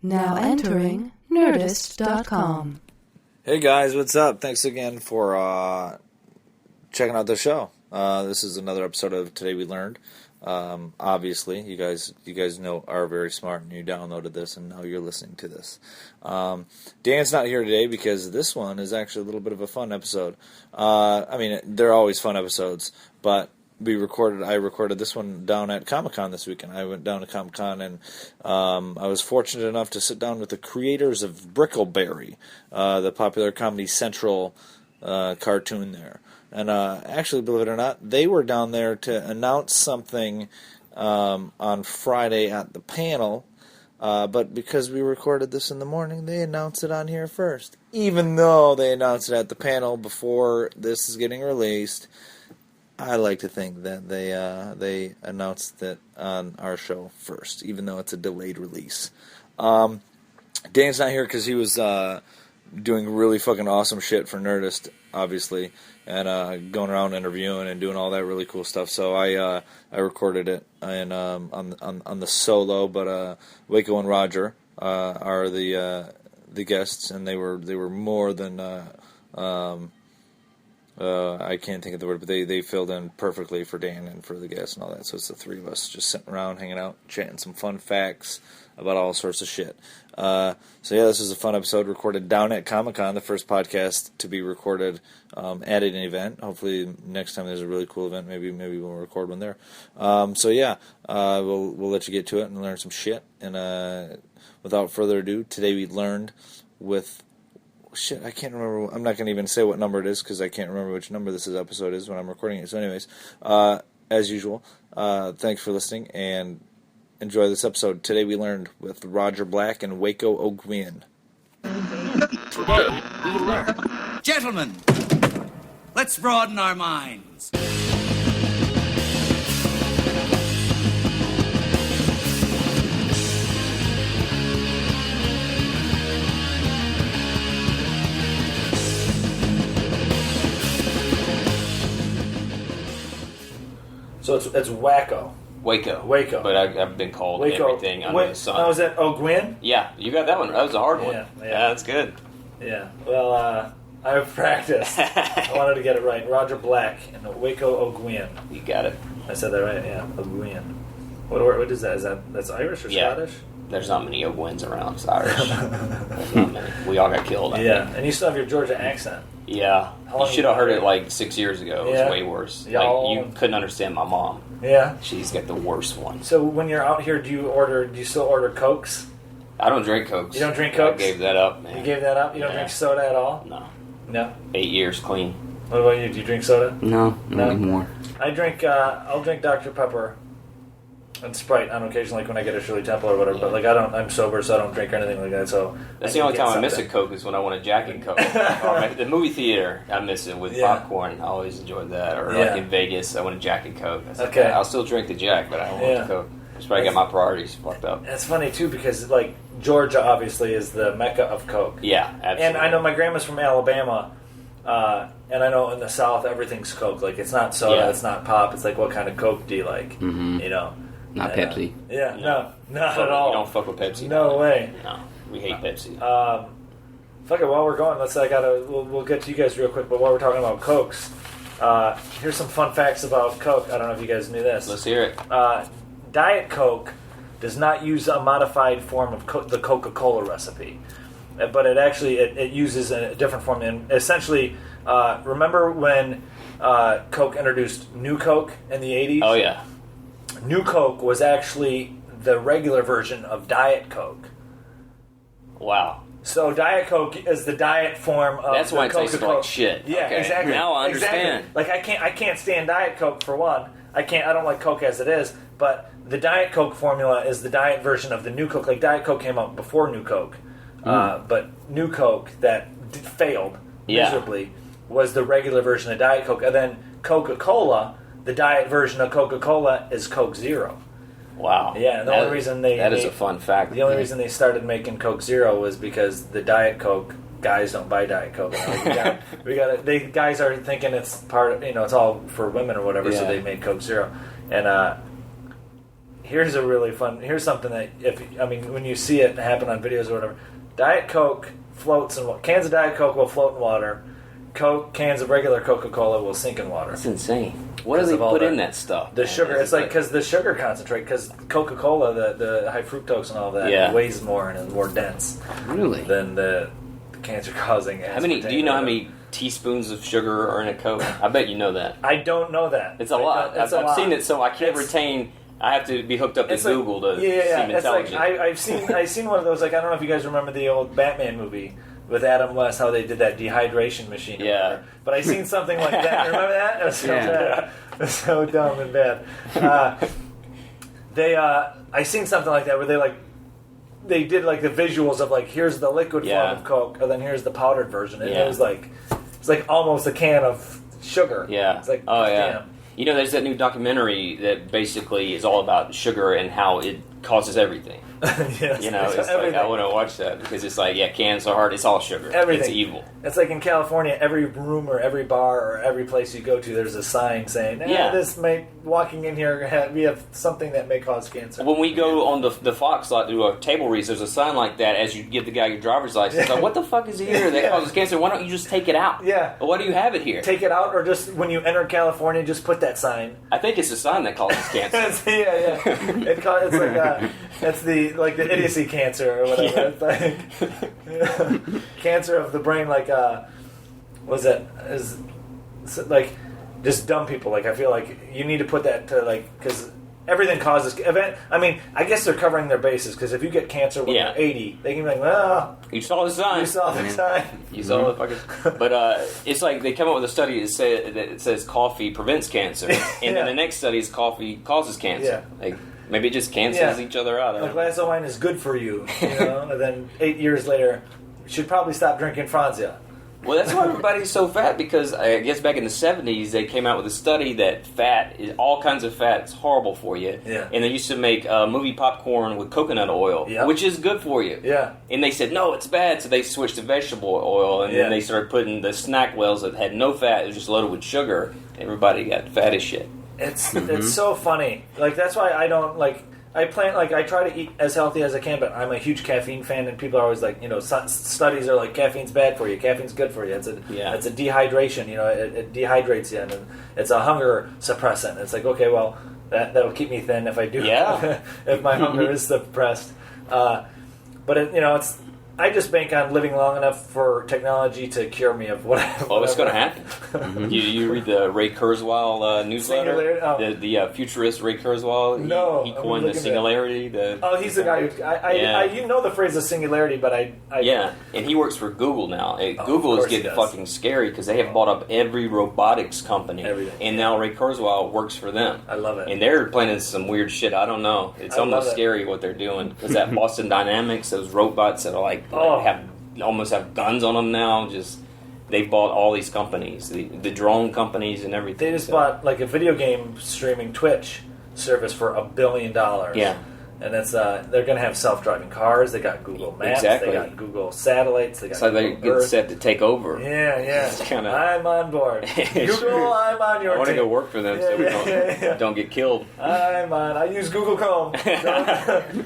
Now entering Nerdist.com. Hey guys, what's up? Thanks again for checking out the show. This is another episode of Today We Learned. Obviously, you guys are very smart, and you downloaded this, and now you're listening to this. Dan's not here today because this one is actually a little bit of a fun episode. I mean, they're always fun episodes, but I recorded this one down at Comic-Con this weekend. I went down to Comic-Con, and I was fortunate enough to sit down with the creators of Brickleberry, the popular Comedy Central cartoon there. And actually, believe it or not, they were down there to announce something on Friday at the panel, but because we recorded this in the morning, they announced it on here first. Even though they announced it at the panel before this is getting released, I like to think that they announced it on our show first, even though it's a delayed release. Dan's not here because he was doing really fucking awesome shit for Nerdist, obviously, and going around interviewing and doing all that really cool stuff. So I recorded it and on the solo, but Waco and Roger are the guests, and they were more than I can't think of the word, but they filled in perfectly for Dan and for the guests and all that. So it's the three of us just sitting around, hanging out, chatting some fun facts about all sorts of shit. So yeah, this is a fun episode recorded down at Comic-Con, the first podcast to be recorded at an event. Hopefully next time there's a really cool event, maybe we'll record one there. So yeah, we'll let you get to it and learn some shit. And without further ado, today we learned with... Shit, I can't remember. I'm not going to even say what number it is because I can't remember which number this episode is when I'm recording it. So anyways, as usual, thanks for listening and enjoy this episode. Today we learned with Roger Black and Waco O'Gwyn. Today we learned. Gentlemen, let's broaden our minds. So it's Waco. Waco. But I've been called Waco. everything under the sun. Oh, is that O'Gwyn? Yeah, you got that one. That was a hard one. Yeah. That's good. Yeah. Well, I've practiced. I wanted to get it right. Roger Black and Waco O'Gwyn. You got it. I said that right. Yeah, O'Gwyn. What is that? That's Irish or Scottish? There's not many O'Gwyns around. It's Irish. There's not many. We all got killed. I think. And you still have your Georgia accent. Yeah. You should have heard it like 6 years ago. It was way worse. Y'all... Like, you couldn't understand my mom. Yeah. She's got the worst one. So when you're out here, do you still order Cokes? I don't drink Cokes. You don't drink Cokes? I gave that up, man. You gave that up? You don't drink soda at all? No. 8 years clean. What about you? Do you drink soda? No, not anymore. I'll drink Dr. Pepper and Sprite on occasion, like when I get a Shirley Temple or whatever. Yeah. But I'm sober, so I don't drink anything like that. So that's the only time I miss a Coke is when I want a Jack and Coke. The movie theater, I miss it with popcorn. I always enjoyed that. Or like in Vegas, I want a Jack and Coke. Okay, I'll still drink the Jack, but I don't want the Coke. That's probably got my priorities fucked up. That's funny too because like Georgia obviously is the mecca of Coke. Yeah, absolutely. And I know my grandma's from Alabama. And I know in the South everything's Coke. Like it's not soda, it's not pop. It's like what kind of Coke do you like? Mm-hmm. You know. Not Pepsi. No, not at all. You don't fuck with Pepsi. No way. No, we hate Pepsi. Fuck it. While we're going, we'll get to you guys real quick. But while we're talking about Cokes, here's some fun facts about Coke. I don't know if you guys knew this. Let's hear it. Diet Coke does not use a modified form of the Coca-Cola recipe, but it uses a different form. And essentially, remember when Coke introduced New Coke in the 80s? Oh yeah. New Coke was actually the regular version of Diet Coke. Wow. So Diet Coke is the diet form of That's why it tastes like shit. Yeah, okay. Exactly. Now I understand. Exactly. Like I can't stand Diet Coke for one. I don't like Coke as it is, but the Diet Coke formula is the diet version of the New Coke. Like Diet Coke came out before New Coke. But New Coke that failed miserably was the regular version of Diet Coke. And then Coca-Cola, the diet version of Coca-Cola is Coke Zero. Wow. Yeah, the only reason that is a fun fact. The only reason they started making Coke Zero was because the Diet Coke guys don't buy Diet Coke. Guys are thinking it's part of, it's all for women or whatever, so they made Coke Zero. And here's something that when you see it happen on videos or whatever, Diet Coke floats in cans of Diet Coke will float in water. Cans of regular Coca-Cola will sink in water. That's insane. What do they put in that stuff? The sugar. It's like because the sugar concentrate. Because Coca-Cola, the high fructose and all that weighs more and is more dense. Really? Than the cancer causing. How many? Do you know how many teaspoons of sugar are in a Coke? I bet you know that. I don't know that. It's a lot. I've seen it, so I can't retain. I have to be hooked up to Google to seem intelligent. I've seen one of those. Like I don't know if you guys remember the old Batman movie with Adam West, how they did that dehydration machine. Yeah. But I seen something like that. Remember that? It was so bad. It was so dumb and bad. I seen something like that where they did like the visuals of like here's the liquid form of Coke and then here's the powdered version. And it was like almost a can of sugar. Yeah. It's like damn. You know, there's that new documentary that basically is all about sugar and how it causes everything. Yes, you know, it's like, I want to watch that because it's like, cans are hard. It's all sugar. Everything. It's evil. It's like in California, every room or every bar or every place you go to, there's a sign saying, walking in here, we have something that may cause cancer. When we go on the Fox lot to do a table read, there's a sign like that as you give the guy your driver's license. Like, what the fuck is here that causes cancer? Why don't you just take it out? Yeah. Why do you have it here? Take it out, or just when you enter California, just put that sign. I think it's the sign that causes cancer. It's the idiocy cancer or whatever. It's like cancer of the brain. Like like just dumb people. Like I feel like you need to put that to because everything causes. I mean, I guess they're covering their bases because if you get cancer when you're 80, they can be like, well, you saw the sign. You saw the sign. You saw the fucking. But it's like they come up with a study that says coffee prevents cancer, and then the next study is coffee causes cancer. Yeah. Like maybe it just cancels each other out. A glass of wine is good for you, and then 8 years later, you should probably stop drinking Franzia. Well, that's why everybody's so fat, because I guess back in the 70s they came out with a study that all kinds of fat is horrible for you. Yeah. And they used to make movie popcorn with coconut oil, which is good for you. Yeah. And they said, no, it's bad, so they switched to vegetable oil, and then they started putting the snack wells that had no fat, it was just loaded with sugar. Everybody got fat as shit. It's so funny. Like, that's why I don't, I try to eat as healthy as I can, but I'm a huge caffeine fan, and people are always like, studies are like, caffeine's bad for you, caffeine's good for you. It's a dehydration, it dehydrates you, and it's a hunger suppressant. It's like, okay, well, that'll keep me thin if I do, if my hunger is suppressed. But it's. I just bank on living long enough for technology to cure me of whatever. Oh, it's going to happen. You read the Ray Kurzweil newsletter? The futurist Ray Kurzweil? No. He coined the singularity. He's the guy who... you know the phrase the singularity, but I and he works for Google now. Google is getting fucking scary because they have bought up every robotics company. Everything. And now Ray Kurzweil works for them. I love it. And they're planning some weird shit. I don't know. It's almost scary what they're doing. Because that Boston Dynamics, those robots that are like almost have guns on them now. Just they bought all these companies, the drone companies and everything. They just bought like a video game streaming Twitch service for $1 billion. Yeah, and it's they're going to have self-driving cars. They got Google Maps. Exactly. They got Google satellites. They got so they get set to take over. Yeah. I'm on board. Google, I'm on your team. I want to go work for them so we don't get killed. I use Google Chrome.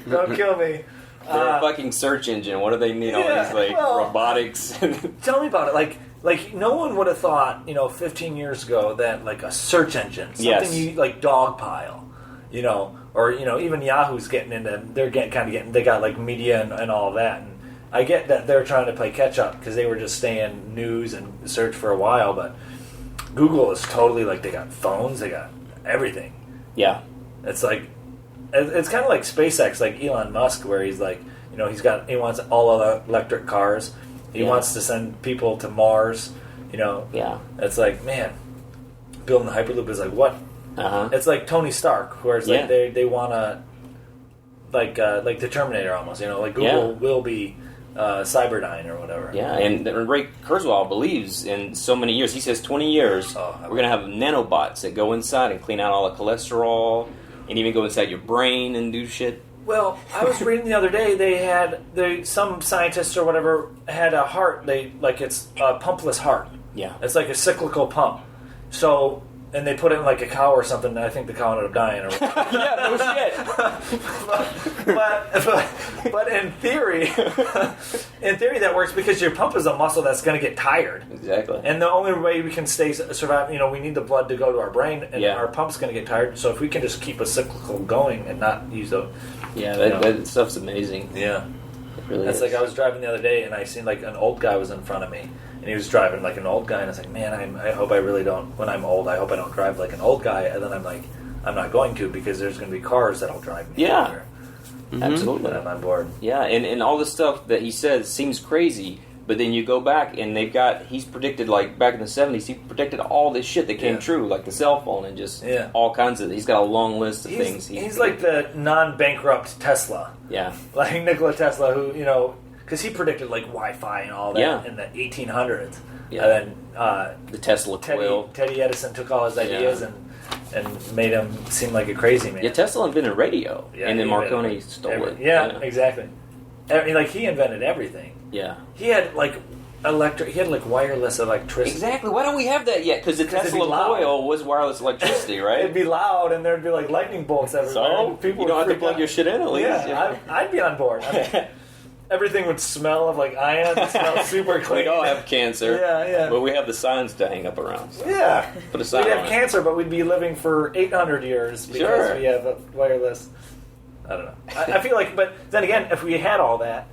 Don't kill me. They're a fucking search engine. What do they need all these robotics? Tell me about it. Like no one would have thought 15 years ago that like a search engine, something you like Dogpile, or even Yahoo's getting into. They're getting. They got like media and all that. And I get that they're trying to play catch up because they were just staying news and search for a while. But Google is totally like they got phones. They got everything. Yeah, it's like. It's kind of like SpaceX, like Elon Musk, where he's like, he wants all electric cars. He wants to send people to Mars. Yeah. It's like, man, building the Hyperloop is like what? It's like Tony Stark, where it's like they want to, like the Terminator almost. Like Google will be Cyberdyne or whatever. Yeah, and Ray Kurzweil believes in so many years. He says 20 years. We're gonna have nanobots that go inside and clean out all the cholesterol. And even go inside your brain and do shit. Well, I was reading the other day. Some scientists or whatever had a heart. It's a pumpless heart. Yeah, it's like a cyclical pump. So and they put it in like a cow or something, and I think the cow ended up dying. Or Yeah, no shit. but in theory, that works because your pump is a muscle that's going to get tired. Exactly. And the only way we can survive, we need the blood to go to our brain, and our pump's going to get tired. So if we can just keep a cyclical going and not use the... Yeah, that stuff's amazing. Yeah. It really That's is. like I was driving the other day, and I seen like an old guy was in front of me, and he was driving like an old guy, and I was like, man, I hope I really don't, when I'm old, I hope I don't drive like an old guy. And then I'm like, I'm not going to, because there's going to be cars that'll drive me. Yeah. Absolutely. But I'm on board. Yeah, and all the stuff that he says seems crazy, but then you go back and he's predicted, like back in the 70s, he predicted all this shit that came true, like the cell phone and just all kinds of, he's got a long list of things. He's like the non-bankrupt Tesla. Yeah. Like Nikola Tesla, who, because he predicted like Wi-Fi and all that in the 1800s. Yeah. And then the Tesla coil. Teddy Edison took all his ideas and made him seem like a crazy man. Yeah, Tesla invented radio, and then Marconi stole it. Yeah, exactly. Like he invented everything. Yeah. He had like wireless electricity. Exactly. Why don't we have that yet? Because the Tesla coil was wireless electricity, right? It'd be loud, and there'd be like lightning bolts everywhere. So people you don't have to freak plug out. your shit in at least. Yeah, I'd be on board. Everything would smell of like iron. It smell super clean. We'd all have cancer. Yeah. But we have the signs to hang up around. So. Yeah. Put a sign We'd on have it. cancer, but we'd be living for 800 years because we have a wireless. I don't know. I feel like, but then again, if we had all that,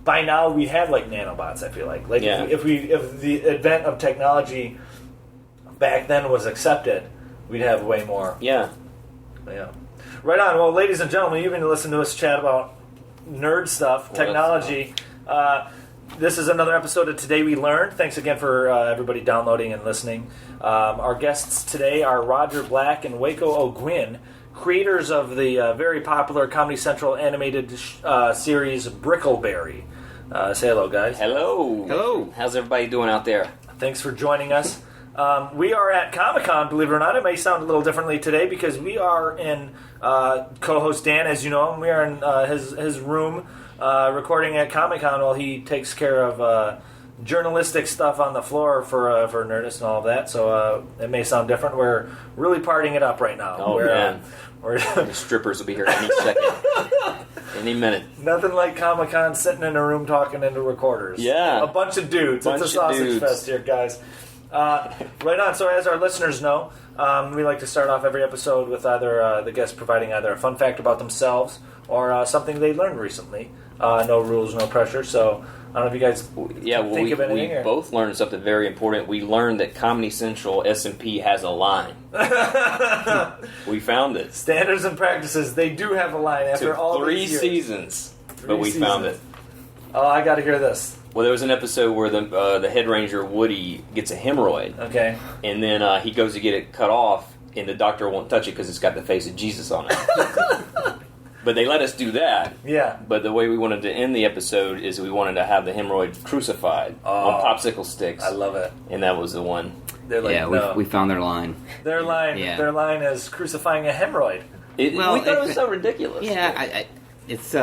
by now we have like nanobots. I feel like if the advent of technology back then was accepted, we'd have way more. Yeah. Right on. Well, ladies and gentlemen, you've been listening to us chat about nerd stuff, technology. This is another episode of Today We Learned. Thanks again for everybody downloading and listening. Our guests today are Roger Black and Waco O'Gwyn, creators of the very popular Comedy Central animated series Brickleberry. Say hello, guys. Hello. Hello. How's everybody doing out there? Thanks for joining us. We are at Comic-Con, believe it or not. It may sound a little differently today because we are in co-host Dan, as you know him. We are in his room recording at Comic-Con while he takes care of journalistic stuff on the floor for Nerdist and all of that. So it may sound different. We're really partying it up right now. Oh, man. The strippers will be here any second. Any minute. Nothing like Comic-Con sitting in a room talking into recorders. Yeah. A bunch of dudes. It's a sausage fest here, guys. Right on. So as our listeners know, we like to start off every episode with either the guest providing either a fun fact about themselves or something they learned recently. No rules, no pressure. So I don't know if you guys think of anything. We both learned something very important. We learned that Comedy Central S&P has a line. We found it. Standards and practices. They do have a line after all 3 these years. seasons. But we found it. Oh, I got to hear this. Well, there was an episode where the head ranger, Woody, gets a hemorrhoid. Okay. And then he goes to get it cut off, and the doctor won't touch it because it's got the face of Jesus on it. But they let us do that. Yeah. But the way we wanted to end the episode is we wanted to have the hemorrhoid crucified on popsicle sticks. I love it. And that was the one. They're like, no. we found their line. Their line is crucifying a hemorrhoid. We thought it was so ridiculous. Yeah, it's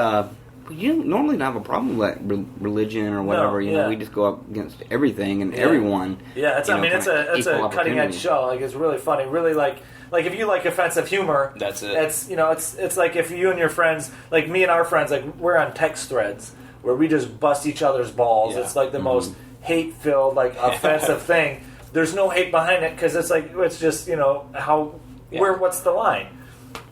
you normally don't have a problem with religion or whatever. No, we just go up against everything and everyone. Yeah, it's a cutting edge show. Like it's really funny. Really like if you like offensive humor, that's it. It's like if you and your friends, like me and our friends, like we're on text threads where we just bust each other's balls. Yeah. It's like the most hate-filled, like offensive thing. There's no hate behind it because it's just what's the line?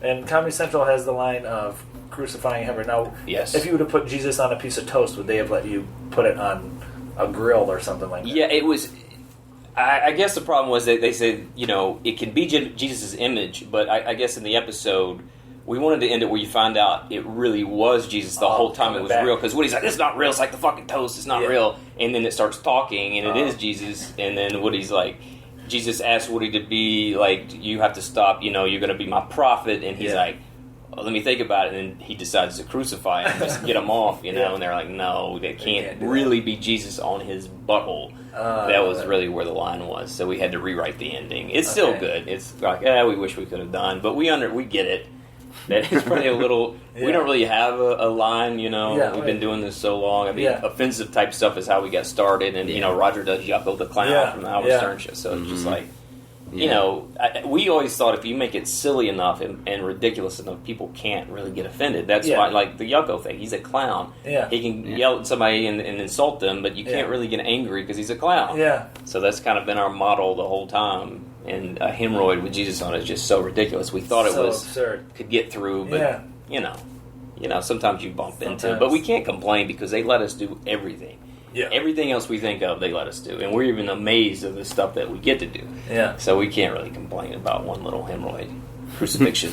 And Comedy Central has the line of crucifying him. Now, if you would have put Jesus on a piece of toast, would they have let you put it on a grill or something like that? Yeah, it was. I guess the problem was that they said, it can be Jesus' image, but I guess in the episode, we wanted to end it where you find out it really was Jesus the whole time it was real. Because Woody's like, it's not real, it's like the fucking toast, it's not real. And then it starts talking, and it is Jesus, and then Woody's like, Jesus asked Woody to be like, you have to stop, you're going to be my prophet, and he's like, let me think about it, and then he decides to crucify him, just get him off, and they're like, no, that can't really be Jesus on his butthole. That was really where the line was, so we had to rewrite the ending. It's still good. It's like, we wish we could have done, but we get it. That it's probably a little. We don't really have a line, We've been doing this so long. I mean, offensive type stuff is how we got started, and Roger does Yucko the Clown from the Howard Stern show. So it's just like, you know, we always thought if you make it silly enough and ridiculous enough, people can't really get offended. That's why, like the Yucko thing, he's a clown. Yeah. He can yell at somebody and insult them, but you can't really get angry because he's a clown. Yeah. So that's kind of been our model the whole time. And a hemorrhoid with Jesus on it is just so ridiculous. We thought it was absurd. Could get through, but you know, sometimes you bump into it. But we can't complain because they let us do everything. Yeah. Everything else we think of, they let us do. And we're even amazed of the stuff that we get to do. Yeah. So we can't really complain about one little hemorrhoid crucifixion.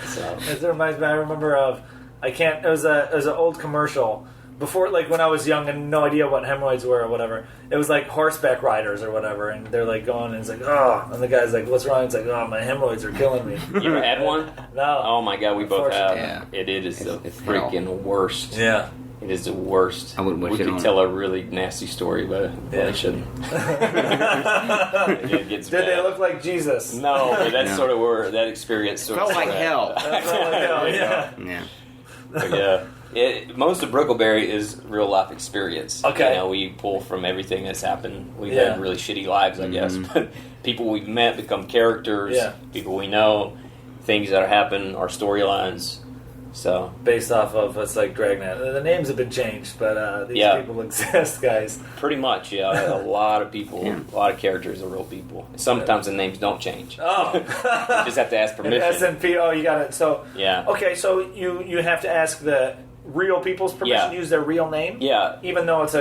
So. It reminds me, I remember it was an old commercial. Before, like, when I was young and no idea what hemorrhoids were or whatever, it was like horseback riders or whatever, and they're like going, and it's like, oh, and the guy's like, what's wrong? It's like, oh, my hemorrhoids are killing me. You ever had one? No. Oh my God, we both have. Yeah. It is the freaking worst. Yeah. It is the worst. I wouldn't wish we could tell a really nasty story, but I shouldn't. It gets Did bad. they look like Jesus? No, but that's sort of where that experience sort Felt of like hell. That felt like hell, Yeah. But most of Brickleberry is real life experience. Okay. You know, we pull from everything that's happened. We've had really shitty lives, I guess. But people we've met become characters. Yeah. People we know, things that happen, our storylines. So based off of it's like Dragnet. The names have been changed, but these people exist, guys. Pretty much, yeah. A lot of people, a lot of characters are real people. Sometimes the names don't change. Oh, you just have to ask permission. S&P. Oh, you got it. So yeah. Okay, so you have to ask the real people's permission to use their real name? Yeah. Even though it's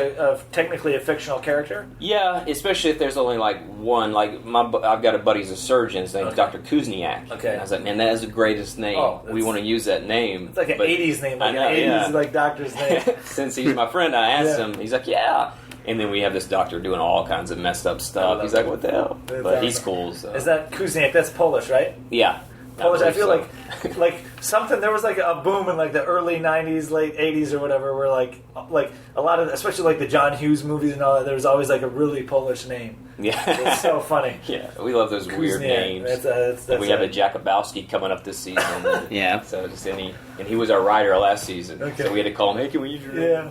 technically a fictional character? Yeah, especially if there's only like one. Like I've got a buddy who's a surgeon. His name's Dr. Kuzniak. Okay. And I was like, man, that is the greatest name. Oh, we want to use that name. It's like an 80s name. Like an 80s like doctor's name. Since he's my friend, I asked him. He's like, yeah. And then we have this doctor doing all kinds of messed up stuff. He's like, what the hell? But he's cool. So. Is that Kuzniak? That's Polish, right? Yeah. Polish. I feel like something. There was like a boom in like the early '90s, late '80s, or whatever. Where like a lot of, especially like the John Hughes movies and all that. There was always like a really Polish name. Yeah, it's so funny. Yeah, we love those weird names. That's we have a Jakubowski coming up this season. Yeah. So and he was our writer last season. Okay. So we had to call him. Hey, can we use your name? Yeah.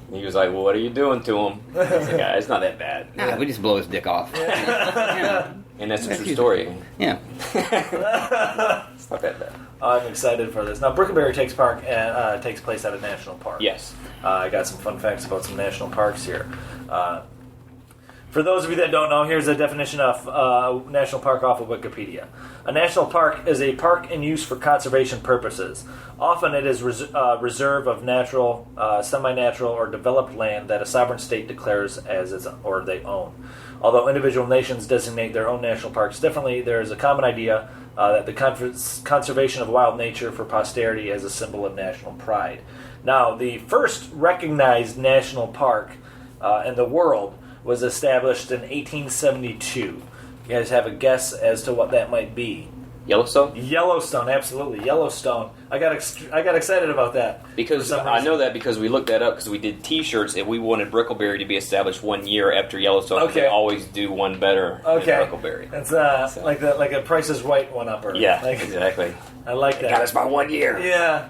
And he was like, well, what are you doing to him? I was like, it's not that bad. Nah, we just blow his dick off. Yeah. And that's a true story. Yeah. It's not that bad. I'm excited for this. Now, Brickleberry takes place at a national park. Yes. I got some fun facts about some national parks here. For those of you that don't know, here's a definition of national park off of Wikipedia. A national park is a park in use for conservation purposes. Often it is reserve of natural, semi-natural, or developed land that a sovereign state declares as its or they own. Although individual nations designate their own national parks differently, there is a common idea that the conservation of wild nature for posterity as a symbol of national pride. Now, the first recognized national park in the world was established in 1872. You guys have a guess as to what that might be? Yellowstone? Yellowstone, absolutely. Yellowstone. I got excited about that. Because I know that because we looked that up because we did T-shirts and we wanted Brickleberry to be established 1 year after Yellowstone. Okay. They always do one better than Brickleberry. It's like a Price is Right one-upper. Yeah, exactly. I like that. Got us by 1 year. Yeah.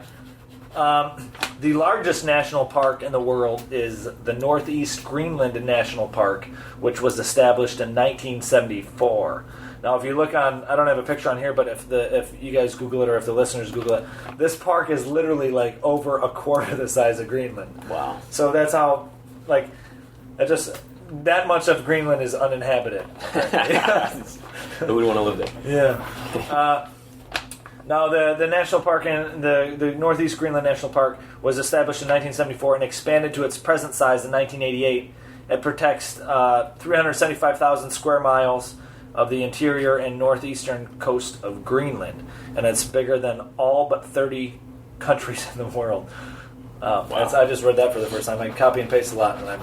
The largest national park in the world is the Northeast Greenland National Park, which was established in 1974. Now, if you look on, I don't have a picture on here, but if you guys Google it or if the listeners Google it, this park is literally like over a quarter the size of Greenland. Wow. So that's how, that much of Greenland is uninhabited. Who would want to live there? Yeah. Now, the national park in the Northeast Greenland National Park was established in 1974 and expanded to its present size in 1988. It protects 375,000 square miles of the interior and northeastern coast of Greenland, and it's bigger than all but 30 countries in the world. Wow. I just read that for the first time. I copy and paste a lot, and I'm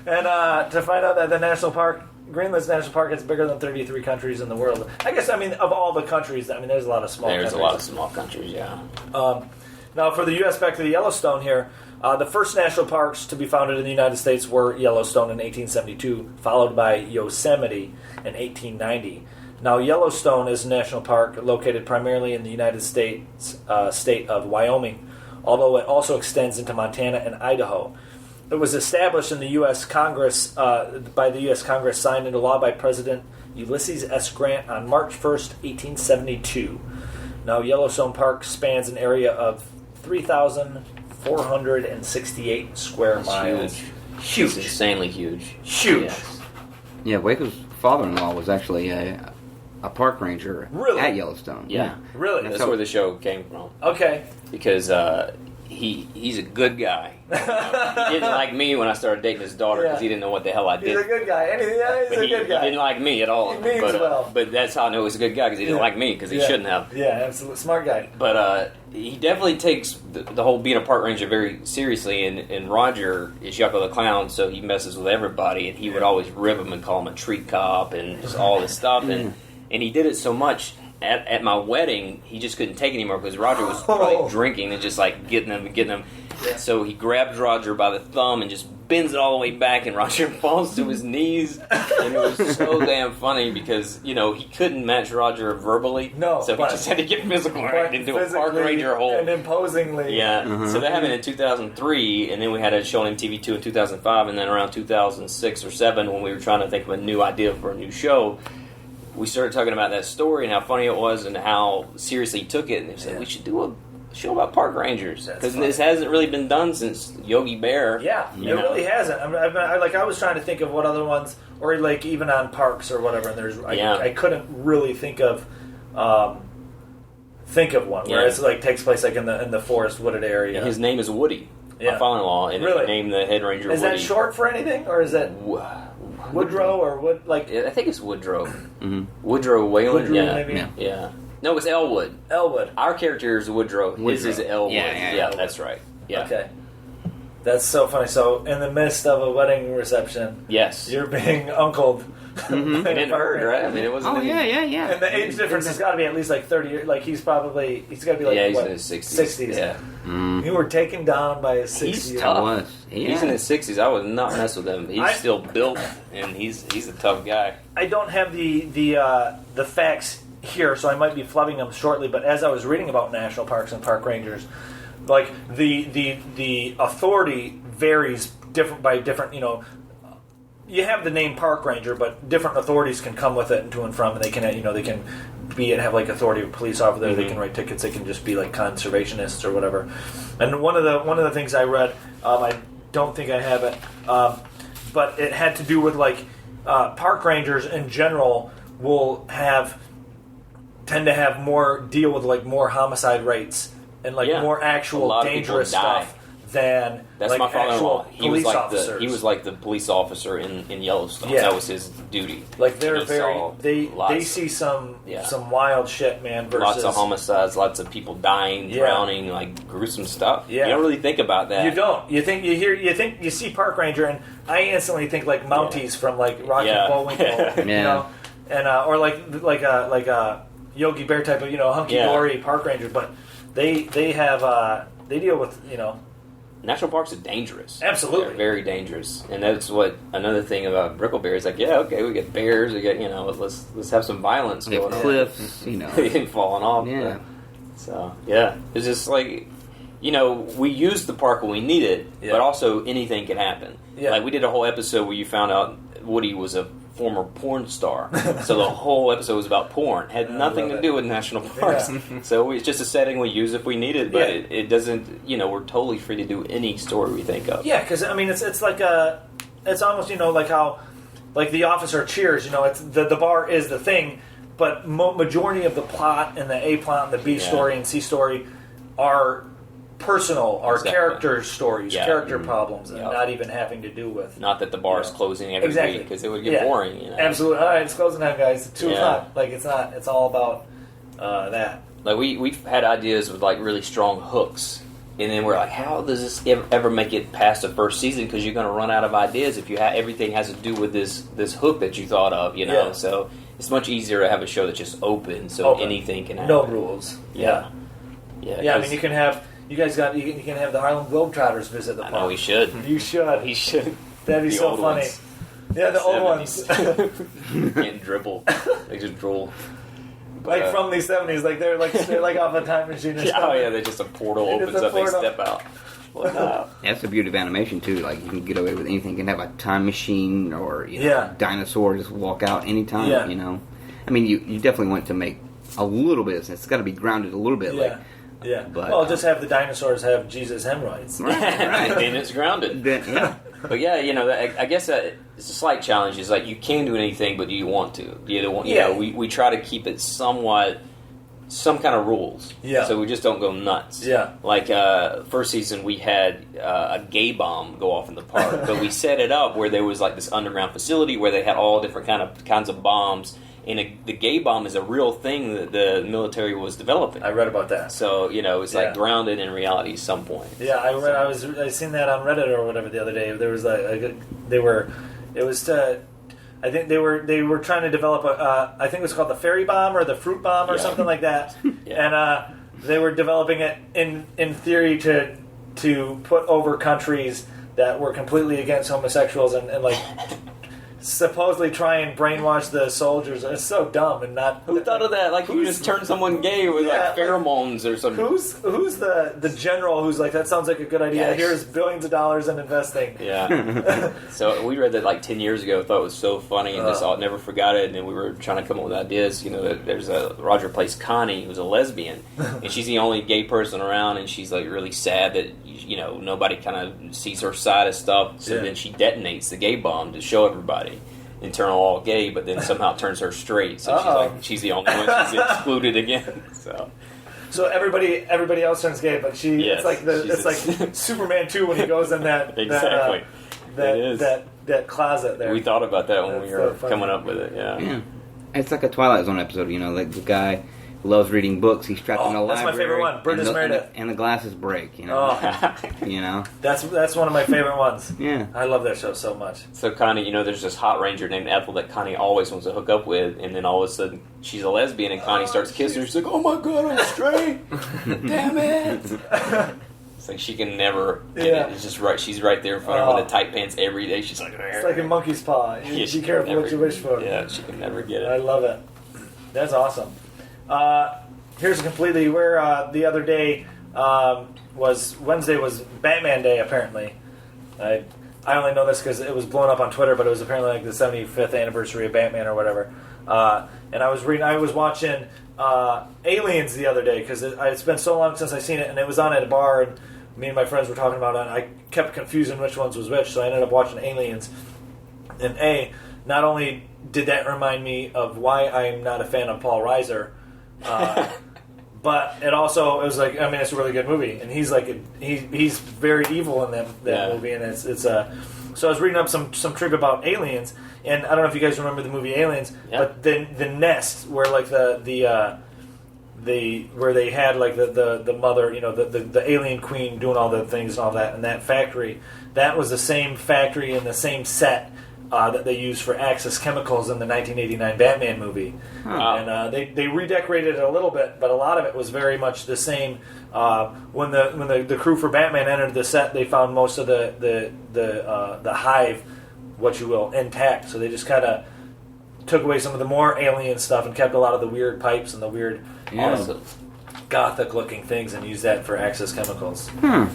and to find out that the Greenland's national park is bigger than 33 countries in the world. I guess, of all the countries, there's a lot of small countries. There's a lot of small countries, yeah. Now, for the U.S., back to the Yellowstone here, the first national parks to be founded in the United States were Yellowstone in 1872, followed by Yosemite in 1890. Now, Yellowstone is a national park located primarily in the United States state of Wyoming, although it also extends into Montana and Idaho. It was established in the U.S. Congress by the U.S. Congress, signed into law by President Ulysses S. Grant on March 1st, 1872. Now, Yellowstone Park spans an area of 3,468 square miles. Huge. It's insanely huge. Huge. Yes. Yeah, Waco's father-in-law was actually a park ranger at Yellowstone. Yeah. Really? That's where the show came from. Okay. Because he's a good guy. He didn't like me when I started dating his daughter because he didn't know what the hell I did. He's a good guy. He's a good guy. He didn't like me at all. He means well. But that's how I know he's a good guy, because he didn't like me, because he shouldn't have. Yeah, absolutely. Smart guy. But he definitely takes the whole being a park ranger very seriously, and Roger is Yucko the Clown, so he messes with everybody, and he would always rib him and call him a treat cop and just all this stuff. And he did it so much. At my wedding, he just couldn't take it anymore because Roger was probably drinking and just like getting him. Yeah. So he grabs Roger by the thumb and just bends it all the way back, and Roger falls to his knees. And it was so damn funny because, he couldn't match Roger verbally. No. So he just had to get physical and do a park ranger hold. And imposingly. Yeah. So that happened in 2003, and then we had a show on MTV2 in 2005, and then around 2006 or 2007 when we were trying to think of a new idea for a new show, we started talking about that story and how funny it was and how seriously he took it. And they said, we should do a show about park rangers. Because this hasn't really been done since Yogi Bear. Yeah, it really hasn't. I was trying to think of what other ones, or like even on parks or whatever, and I couldn't really think of one where it's like takes place like in the forest wooded area. And his name is Woody, my father-in-law, and he named the head ranger Woody. Is that short for anything, or is that Woodrow or Wood? Like I think it's Woodrow. Woodrow Whalen. Maybe. Yeah. No, it's Elwood. Elwood. Our character is Woodrow. His is Elwood. Yeah, that's right. Yeah. Okay. That's so funny. So, in the midst of a wedding reception, yes, you're being uncled. It didn't hurt, right? I mean, it wasn't. Oh, yeah. And the age difference has got to be at least like 30 years. Like, he's got to be like, he's what, in his 60s. Yeah. You were taken down by his 60s. He's tough. He's in his 60s. I would not mess with him. He's still built, and he's a tough guy. I don't have the facts here, so I might be flubbing them shortly, but as I was reading about national parks and park rangers, like the authority varies by different, you have the name park ranger, but different authorities can come with it and to and from, and they can have like authority of police officer, they can write tickets, they can just be like conservationists or whatever. And one of the things I read, I don't think I have it, but it had to do with like park rangers in general will tend to have deal with like more homicide rates and like more actual dangerous stuff than that's like my father-in-law. He was like the police officer in Yellowstone. Yeah. That was his duty. Like they see some wild shit, man. Versus lots of homicides, lots of people dying, drowning, like gruesome stuff. Yeah. You don't really think about that. You don't. You see park ranger, and I instantly think like Mounties from like Rocky and Bullwinkle, and or like a Yogi Bear type of hunky dory park ranger, but they deal with national parks are dangerous. Absolutely, they're very dangerous, and that's what another thing about Brickleberry is like. Yeah, okay, we get bears, we get let's have some violence going on. Cliffs, falling off. Yeah. So it's just like we use the park when we need it, but also anything can happen. Yeah. Like we did a whole episode where you found out Woody was a former porn star, so the whole episode was about porn. Had nothing to do with national parks. So it's just a setting we use if we need it, but it doesn't. We're totally free to do any story we think of. Yeah, because I mean, it's like it's almost like how like The Office or Cheers. It's the bar is the thing, but majority of the plot and the A plot and the B story and C story are personal, are character stories, character problems, and not even having to do with. Not that the bar is closing every week because it would get boring. Absolutely. All right, it's closing time, guys. It's 2 o'clock. Like it's not. It's all about that. Like we've had ideas with like really strong hooks, and then we're like, how does this ever make it past the first season? Because you're going to run out of ideas if everything has to do with this hook that you thought of. So it's much easier to have a show that's just open, so anything can happen. No rules. Yeah. I mean, you can have. You guys you can have the Harlem Globetrotters visit the park. Oh, we should. You should. He should. That'd be so funny. Ones. Yeah, the old ones. Can't dribble. They just drool. Like from the 70s, like they're like off a time machine or something. Oh yeah, they just a portal opens up, they step out. Well, no. That's the beauty of animation too. Like you can get away with anything. You can have a time machine or dinosaur just walk out anytime. Yeah. You know, I mean, you definitely want to make a little bit of sense. It's got to be grounded a little bit. Yeah. But, just have the dinosaurs have Jesus hemorrhoids. Right. And it's grounded. Yeah. But yeah, I guess it's a slight challenge. Is like you can do anything, but do you want to? We try to keep it somewhat, some kind of rules. Yeah. So we just don't go nuts. Yeah. Like first season, we had a gay bomb go off in the park, but we set it up where there was like this underground facility where they had all different kinds of bombs. And the gay bomb is a real thing that the military was developing. I read about that. So it's like grounded in reality at some point. Yeah, I seen that on Reddit or whatever the other day. There was I think they were trying to develop I think it was called the fairy bomb or the fruit bomb or something like that. Yeah. And they were developing it in theory to put over countries that were completely against homosexuals and like supposedly try and brainwash the soldiers. It's so dumb and not. Who thought of that? Like you just turn someone gay with like pheromones or something. Who's the general who's like, that sounds like a good idea. Yes. Here's billions of dollars in investing. Yeah. So we read that like 10 years ago. Thought it was so funny and just never forgot it. And then we were trying to come up with ideas. There's Roger plays Connie, who's a lesbian, and she's the only gay person around, and she's like really sad that nobody kind of sees her side of stuff. So then she detonates the gay bomb to show everybody. And turn all gay, but then somehow turns her straight. So she's the only one. She's excluded again. So everybody else turns gay, but she. Yes, it's like Superman 2 when he goes in that exactly that closet there. We thought about that when we were coming up with it. Yeah. It's like a Twilight Zone episode. Like the guy loves reading books. He's trapped in a library. That's my favorite one. Burgess Meredith. And the glasses break. That's one of my favorite ones. Yeah. I love that show so much. So Connie, there's this hot ranger named Ethel that Connie always wants to hook up with, and then all of a sudden she's a lesbian, and Connie starts kissing her. She's like, "Oh my god, I'm straight! Damn it!" It's like she can never get it. It's just right. She's right there in front of her with the tight pants every day. She's like, it's like a monkey's paw. Be careful what you wish for. Yeah, she can never get it. I love it. That's awesome. Here's completely where the other day was Wednesday was Batman Day apparently. I only know this because it was blown up on Twitter, but it was apparently like the 75th anniversary of Batman or whatever. And I was watching Aliens the other day because it's been so long since I seen it, and it was on at a bar, and me and my friends were talking about it, and I kept confusing which ones was which, so I ended up watching Aliens. And not only did that remind me of why I'm not a fan of Paul Reiser, but it was like, I mean, it's a really good movie, and he's like he's very evil in that movie, and it's so I was reading up some trivia about Aliens, and I don't know if you guys remember the movie Aliens, but then the nest where like the where they had like the mother, the alien queen doing all the things and all that, and that factory, that was the same factory and the same set that they used for Axis Chemicals in the 1989 Batman movie. And they redecorated it a little bit, but a lot of it was very much the same. When the crew for Batman entered the set, they found most of the hive, what you will, intact. So they just kind of took away some of the more alien stuff and kept a lot of the weird pipes and the weird gothic-looking things and used that for Axis Chemicals. Yeah.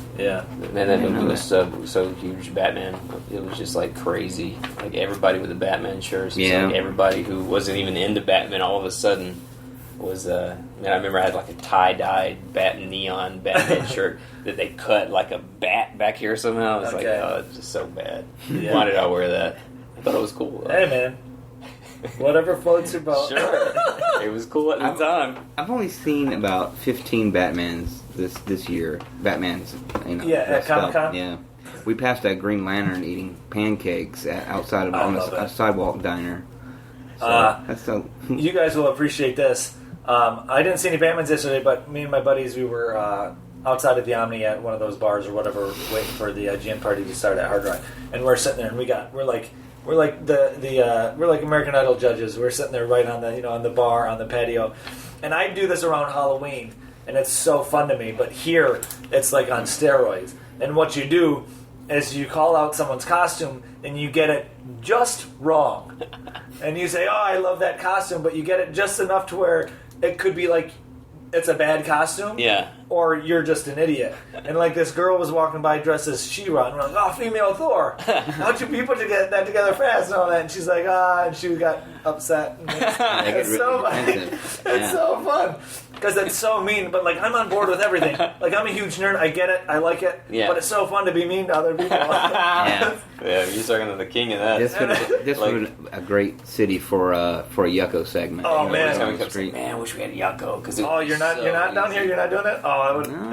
Man, that movie was so huge. Batman, it was just like crazy. Like everybody with the Batman shirts. Like everybody who wasn't even into Batman all of a sudden was. I remember I had like a tie-dyed neon Batman shirt that they cut like a bat back here somehow. It's like, oh, it's just so bad. Yeah. Why did I wear that? I thought it was cool. Hey, man. Whatever floats your boat. Sure. It was cool at the time. I've only seen about 15 Batmans this year. Batmans, at Comic-Con? Yeah. We passed a Green Lantern eating pancakes outside of a sidewalk diner. So you guys will appreciate this. I didn't see any Batmans yesterday, but me and my buddies, we were outside of the Omni at one of those bars or whatever, waiting for the gin party to start at Hard Rock, and we're sitting there, and we're like American Idol judges. We're sitting there right on on the bar, on the patio, and I do this around Halloween, and it's so fun to me. But here, it's like on steroids. And what you do is you call out someone's costume, and you get it just wrong, and you say, "Oh, I love that costume," but you get it just enough to where it could be like it's a bad costume. Yeah. Or you're just an idiot. And like this girl was walking by dressed as She-Ra, and we're like, oh, female Thor. How'd you people to get that together fast and all that? And she's like, and she got upset. And it's so funny. It's so fun. Because it's so mean, but like I'm on board with everything. Like I'm a huge nerd, I get it, I like it, but it's so fun to be mean to other people. Yeah, you're talking to the king of that. This would be a great city for a Yucko segment. Oh man, I wish we had Waco. You're not down here. You're not doing it. Oh, it would. No.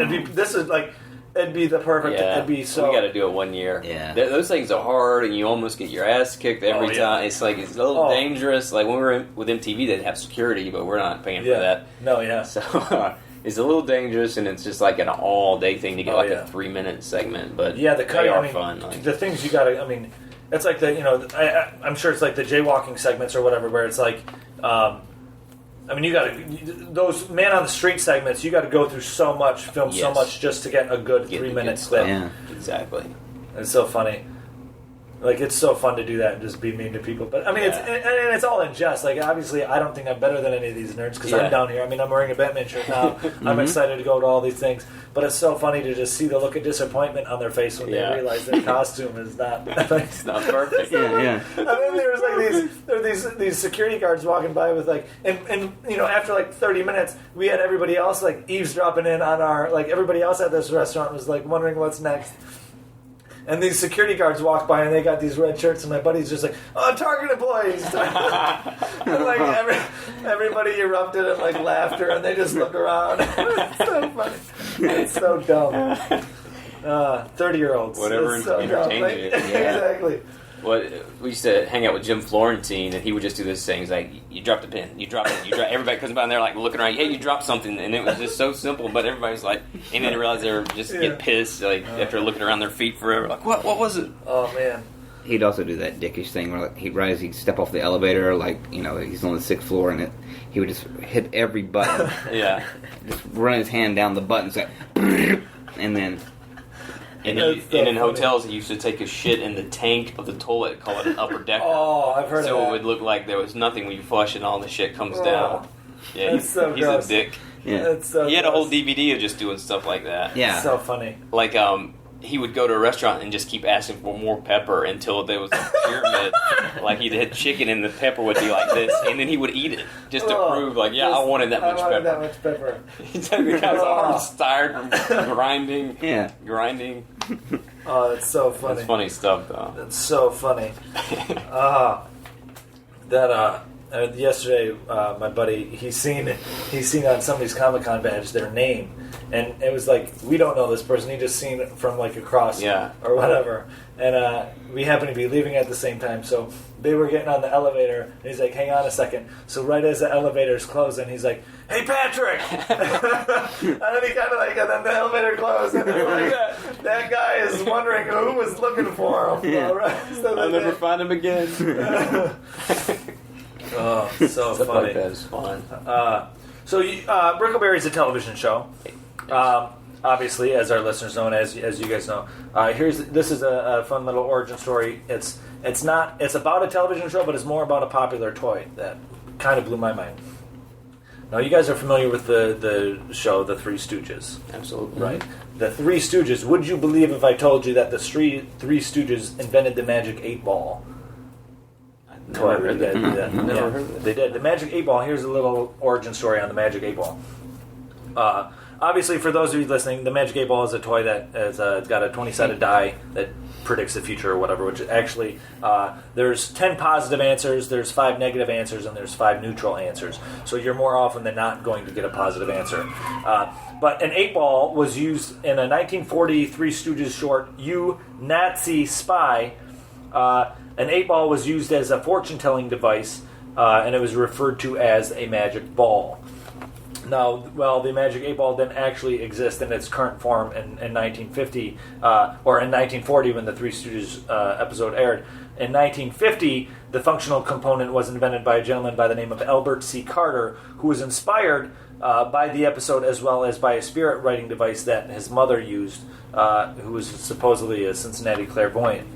It'd be the perfect. Yeah, it'd be so. We got to do it one year. Yeah, those things are hard, and you almost get your ass kicked every time. It's like it's a little dangerous. Like when we were with MTV, they'd have security, but we're not paying for that. No, yeah. So it's a little dangerous, and it's just like an all-day thing to get a 3-minute segment. But the they are fun. Like, the things you got to. I mean, it's like I'm sure it's like the jaywalking segments or whatever, where it's like. You got to those man on the street segments. You got to go through so much, film so much, just to get a good 3-minute clip. Yeah, exactly. It's so funny. Like it's so fun to do that and just be mean to people. But I mean, it's all in jest. Like obviously, I don't think I'm better than any of these nerds because I'm down here. I mean, I'm wearing a Batman shirt now. I'm excited to go to all these things. But it's so funny to just see the look of disappointment on their face when they realize their costume is not. It's not perfect. Yeah. And then there was these security guards walking by with like, and after like 30 minutes, we had everybody else like eavesdropping in on our everybody else at this restaurant was like wondering what's next. And these security guards walk by and they got these red shirts and my buddy's just like, oh, Target employees. And like everybody erupted in like laughter and they just look around. It's so funny. It's so dumb. 30-year-olds. Whatever it's so entertains you. Exactly. We used to hang out with Jim Florentine, and he would just do this thing. He's like, you dropped a pin, you dropped it, everybody comes by and they're like looking around, hey, you dropped something, and it was just so simple, but everybody's like, and then they realize they're just get pissed, like, after looking around their feet forever, like, what was it? Oh, man. He'd also do that dickish thing where like, he'd step off the elevator, like, he's on the 6th floor, and he would just hit every button. Just run his hand down the buttons, like, and then... And in hotels, he used to take a shit in the tank of the toilet, call it an upper decker. Oh, I've heard of that. So it would look like there was nothing when you flush and all the shit comes down. Yeah, he's so a dick. Yeah. That's so he had a whole DVD of just doing stuff like that. Yeah. It's so funny. Like, he would go to a restaurant and just keep asking for more pepper until there was a pyramid. Like, he'd had chicken and the pepper would be like this, and then he would eat it just to prove, like, I wanted that much pepper. He took the guy's arms tired from grinding. Yeah. Grinding. Oh, it's so funny. It's funny stuff, though. It's so funny. Yesterday, my buddy, he's seen on somebody's Comic-Con badge their name, and it was like, we don't know this person, he just seen it from like across or whatever, and we happened to be leaving at the same time, so they were getting on the elevator, and he's like, hang on a second. So right as the elevator's closing, he's like, hey, Patrick! And then he kind of like, and then the elevator closed, and like, that guy is wondering who was looking for him. Yeah. So I'll never find him again. Oh, so Stuff funny. like that is fun. Brickleberry is a television show. Obviously, as our listeners know, and as you guys know, this is a fun little origin story. It's about a television show, but it's more about a popular toy that kind of blew my mind. Now, you guys are familiar with the show, The Three Stooges. Absolutely. Right? The Three Stooges. Would you believe if I told you that the Three Stooges invented the Magic 8-Ball? Never heard that. Never heard that. They did. The Magic 8-Ball, here's a little origin story on the Magic 8-Ball. Obviously, for those of you listening, the Magic 8-Ball is a toy that has got a 20-sided die that predicts the future or whatever, which actually, there's 10 positive answers, there's 5 negative answers, and there's 5 neutral answers. So you're more often than not going to get a positive answer. But an 8-ball was used in a 1940 Three Stooges short, You Nazi Spy. An 8-ball was used as a fortune-telling device, and it was referred to as a magic ball. Now, the Magic 8-Ball didn't actually exist in its current form in 1950, or in 1940 when the Three Stooges episode aired. In 1950, the functional component was invented by a gentleman by the name of Albert C. Carter, who was inspired by the episode as well as by a spirit writing device that his mother used, who was supposedly a Cincinnati clairvoyant.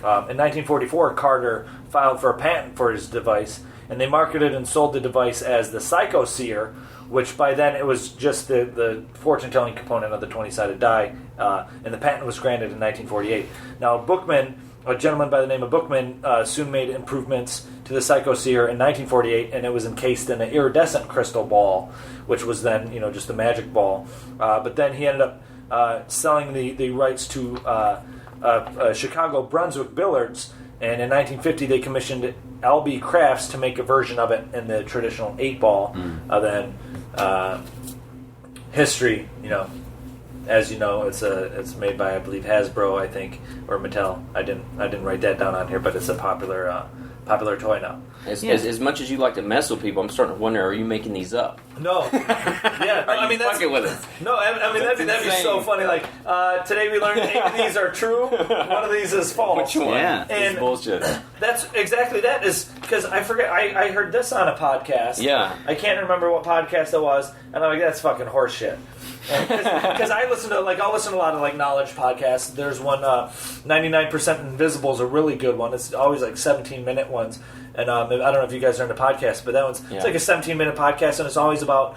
In 1944, Carter filed for a patent for his device, and they marketed and sold the device as the Psycho-Seer, which by then it was just the fortune-telling component of the 20-sided die, and the patent was granted in 1948. Now, Bookman, a gentleman by the name of Bookman, soon made improvements to the Psycho-Seer in 1948, and it was encased in an iridescent crystal ball, which was then, just a magic ball. But then he ended up selling the rights to Chicago Brunswick Billiards, and in 1950 they commissioned Albee Crafts to make a version of it in the traditional 8-ball. Then history, as you know, it's made by, I believe, Hasbro, I think, or Mattel. I didn't write that down on here, but it's a popular toy now. As much as you like to mess with people, I'm starting to wonder: are you making these up? No. Yeah. Are you fucking with us? No. I mean that'd be so funny. Like today we learned 8 of these are true. One of these is false. Which one? Yeah. And it's bullshit. That's exactly that is because I forget. I heard this on a podcast. Yeah. I can't remember what podcast it was, and I'm like, that's fucking horseshit. Because I listen to I'll listen to a lot of knowledge podcasts. There's one 99% Invisible is a really good one. It's always 17-minute ones, and I don't know if you guys are into podcasts, but that one's it's like a 17-minute podcast, and it's always about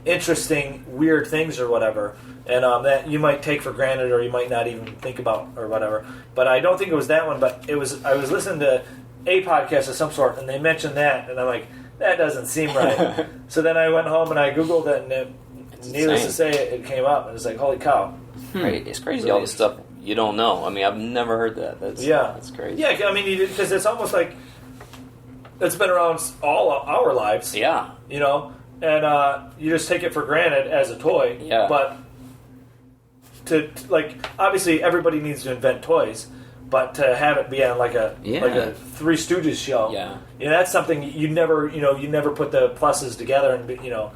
interesting weird things or whatever, and that you might take for granted or you might not even think about or whatever. But I don't think it was that one. But it was. I was listening to a podcast of some sort, and they mentioned that, and I'm like, that doesn't seem right. So then I went home and I Googled it, and needless to say, it came up, and it's like, holy cow. It's crazy all the stuff you don't know. I mean, I've never heard that. That's crazy. Yeah, I mean, because it's almost like it's been around all our lives. Yeah. And you just take it for granted as a toy. Yeah. But to obviously everybody needs to invent toys, but to have it be on like a Three Stooges show, that's something you never put the pluses together and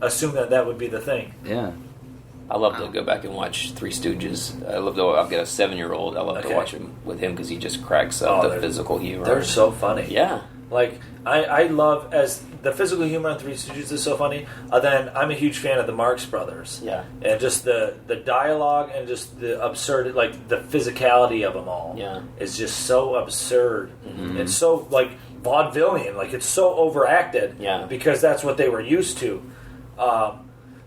assume that would be the thing. Yeah. I love to go back and watch Three Stooges. I've got a 7-year-old. I love to watch him with him because he just cracks up the physical humor. They're so funny. Yeah. I love, as the physical humor on Three Stooges is so funny, then I'm a huge fan of the Marx Brothers. Yeah. And just the dialogue and just the absurd, the physicality of them all is just so absurd. Mm-hmm. It's so, vaudevillian. It's so overacted because that's what they were used to.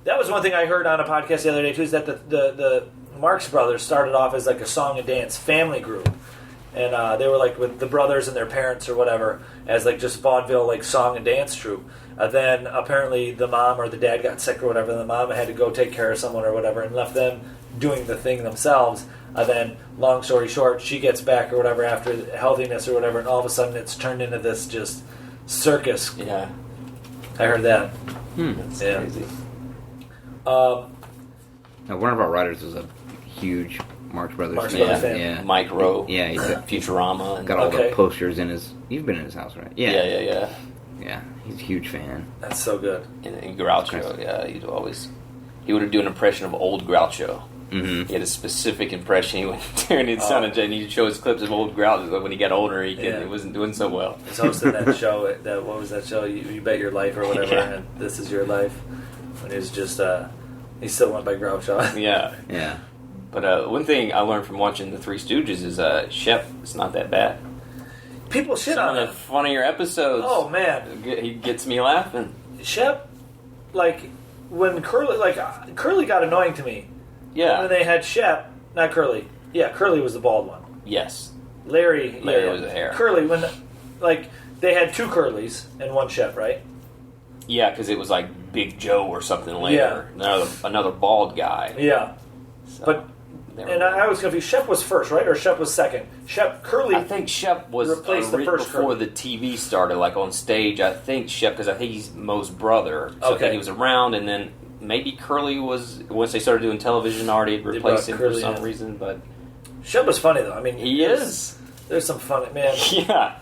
That was one thing I heard on a podcast the other day, too, is that the Marx Brothers started off as a song and dance family group. And they were with the brothers and their parents or whatever as just vaudeville song and dance troupe. Then apparently the mom or the dad got sick or whatever, and the mom had to go take care of someone or whatever and left them doing the thing themselves. Then, long story short, she gets back or whatever after healthiness or whatever, and all of a sudden it's turned into this just circus. Yeah. I heard that. That's crazy. Now, one of our writers was a huge Marx Brothers fan. Yeah. Mike Rowe. Yeah, he's Futurama. got all the posters in his... You've been in his house, right? Yeah. Yeah, he's a huge fan. That's so good. And Groucho, he would do an impression of old Groucho. Mm-hmm. He had a specific impression. He went there and and he'd show his clips of old Groucho. When he got older, he wasn't doing so well. He's hosting that show. What was that show? You Bet Your Life or whatever. And This Is Your Life. When he was just... he still went by Groucho. Yeah. But one thing I learned from watching the Three Stooges is Shep is not that bad. People shit Some on of the funnier episodes. Oh, man. He gets me laughing. Shep, when Curly got annoying to me. Yeah. When they had Shep, not Curly. Yeah, Curly was the bald one. Yes. Larry was the hair. Curly, when, they had 2 Curlys and 1 Shep, right? Yeah, because it was Big Joe or something later. Yeah. Another bald guy. Yeah. So, I was confused. Shep was first, right? Or Shep was second? Curly. I think Shep was replaced the first before Curly. the TV started, on stage. I think Shep, because I think he's Moe's brother. So I think he was around, and then maybe Curly was, once they started doing television, already replaced him for some reason. But Shep was funny, though. I mean, he is. There's some funny, man. Yeah.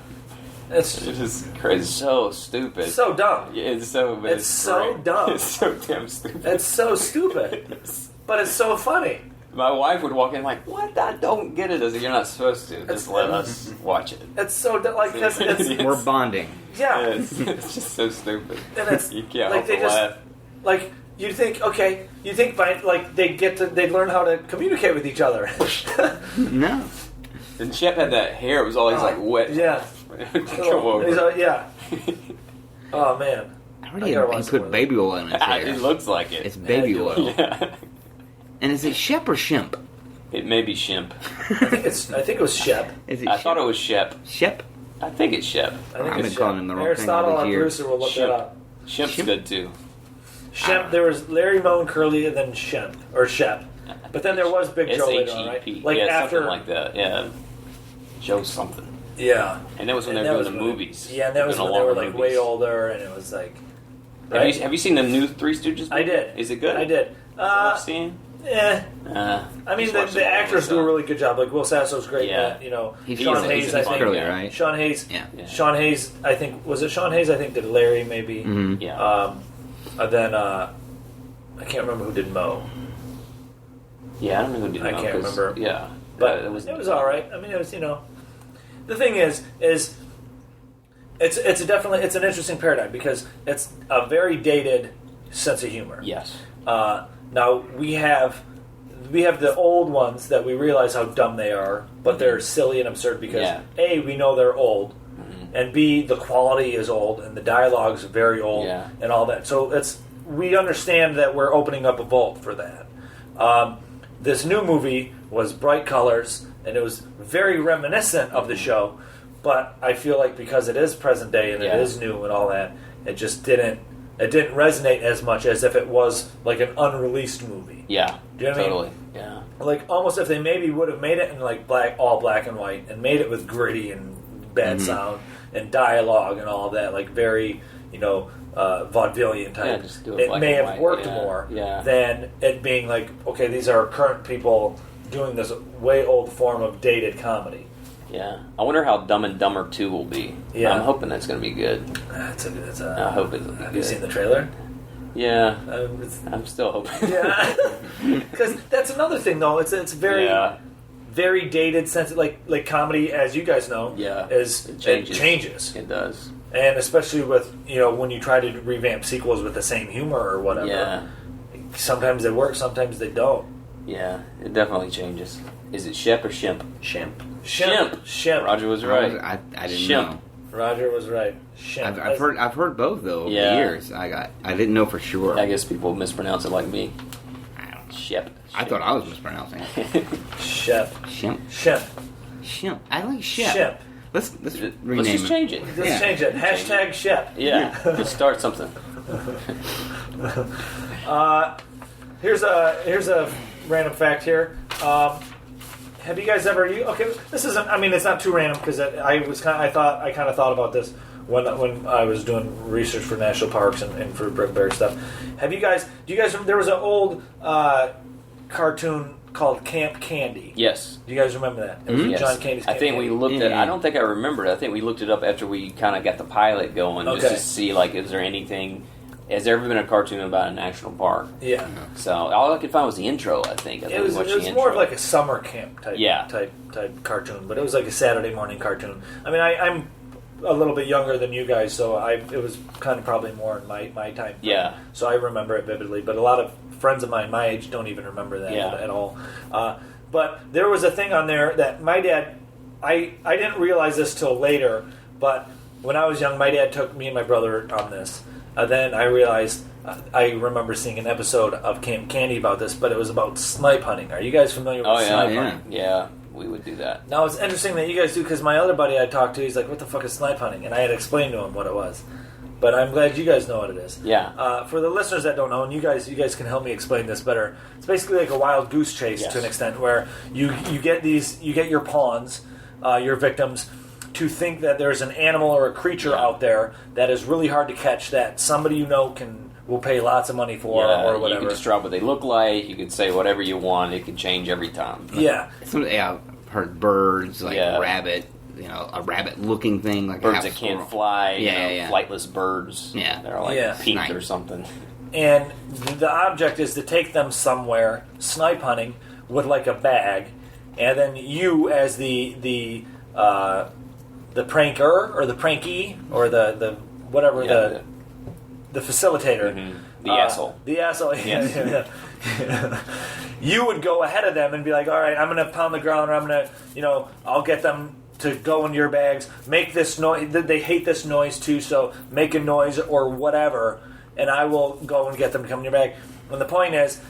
It's just crazy. So stupid. So dumb. Yeah, it's so dumb. It's so damn stupid. It's so stupid. But it's so funny. My wife would walk in what? I don't get it. I said, you're not supposed to. Just let us watch it. It's so because we're bonding. Yeah. It's just so stupid. And it's you can't help but laugh. You think by they learn how to communicate with each other. No. And Shep had that hair. It was always wet. Yeah. Come over. Oh man, I already he put baby oil in his hair. It looks like it. It's baby oil. Yeah. And is it Shep or Shemp? It may be Shemp. I think it was Shep. Is it I thought it was Shep. Shep? I think it's Shep. I've been calling him the wrong thing Aristotle, all our these years. producer, will look that up. Shemp's good too. Shemp. There was Larry Moe and Curly, and then Shemp or Shep. But then there was Big Joe later on, right? Like after something like that. Yeah, Joe something. Yeah, and that was when they were doing the movies. Yeah, and that was when they were like way older, and it was like. Right? Have you seen the new Three Stooges movie? I did. Is it good? I did. I've seen. Yeah. I mean, the actors do a really good job. Like Will Sasso's great. Yeah. Sean Hayes, I think. Curly, right? Sean Hayes. Yeah. Sean Hayes, I think. Was it Sean Hayes? I think did Larry maybe. Mm-hmm. Yeah. And then I can't remember who did Mo. Yeah, I don't know who did Mo. I can't remember. Yeah, but it was all right. I mean, it was the thing is it's definitely an interesting paradigm because it's a very dated sense of humor. Yes. Now we have the old ones that we realize how dumb they are, but they're silly and absurd because A, we know they're old, and B, the quality is old and the dialogue's very old and all that. So we understand that we're opening up a vault for that. This new movie was bright colors and it was very reminiscent of the show, but I feel like because it is present day and it is new and all that, it just didn't resonate as much as if it was like an unreleased movie. Yeah, do you know what I mean? Yeah, like almost if they maybe would have made it in like all black and white, and made it with gritty and bad sound and dialogue and all of that, like very vaudevillian type. It may have worked more than it being like, okay, these are current people doing this way old form of dated comedy. Yeah, I wonder how Dumb and Dumber 2 will be. Yeah. I'm hoping that's going to be good. I hope it'll be good. Have you seen the trailer? Yeah, I'm still hoping. Yeah, because that's another thing, though. It's very, very dated sense, like comedy, as you guys know. Yeah, it changes. It does, and especially with when you try to revamp sequels with the same humor or whatever. Yeah, sometimes they work, sometimes they don't. Yeah, it definitely changes. Is it Shep or Shemp? Shemp. Roger was right. I didn't know. Roger was right. Shemp. I've heard both though over the years. I didn't know for sure. I guess people mispronounce it like me. Shep. I thought I was mispronouncing it. Shep. Shemp. I like Shep. Shep. Let's rename Let's just change it. Let's change it. Hashtag Shep. Yeah. Just start something. Here's a random fact here. Have you guys ever? This isn't. I mean, it's not too random because I kind of thought about this when I was doing research for national parks and for Brickleberry stuff. Do you guys? There was an old cartoon called Camp Candy. Yes. Do you guys remember that? It was John Candy's Camp Candy. We looked at. I don't think I remember it. I think we looked it up after we kind of got the pilot going, just to see is there anything. Has there ever been a cartoon about a national park? Yeah. So all I could find was the intro. I think it was more of like a summer camp type cartoon, but it was like a Saturday morning cartoon. I mean, I'm a little bit younger than you guys, so it was kind of probably more in my time. Yeah. So I remember it vividly, but a lot of friends of mine my age don't even remember that at all. But there was a thing on there that my dad. I didn't realize this till later, but when I was young, my dad took me and my brother on this. Then I realized I remember seeing an episode of Camp Candy about this, but it was about snipe hunting. Are you guys familiar with snipe hunting? Yeah, we would do that. Now, it's interesting that you guys do, because my other buddy I talked to, he's like, what the fuck is snipe hunting? And I had explained to him what it was. But I'm glad you guys know what it is. Yeah. For the listeners that don't know, and you guys can help me explain this better, it's basically like a wild goose chase to an extent, where you get your pawns, your victims, to think that there's an animal or a creature out there that is really hard to catch, that somebody will pay lots of money for or whatever. You can describe what they look like. You can say whatever you want. It can change every time. Yeah. I've heard birds, rabbit, a rabbit-looking thing. Like birds that can't fly, flightless birds. Yeah. They're like pink or something. And the object is to take them somewhere, snipe hunting, with like a bag, and then you as the pranker or the prankee or the whatever the facilitator, the asshole. The asshole. Yes. You would go ahead of them and be like, all right, I'm going to pound the ground, or I'm going to, I'll get them to go into your bags, make this noise. They hate this noise too, so make a noise or whatever, and I will go and get them to come in your bag. And the point is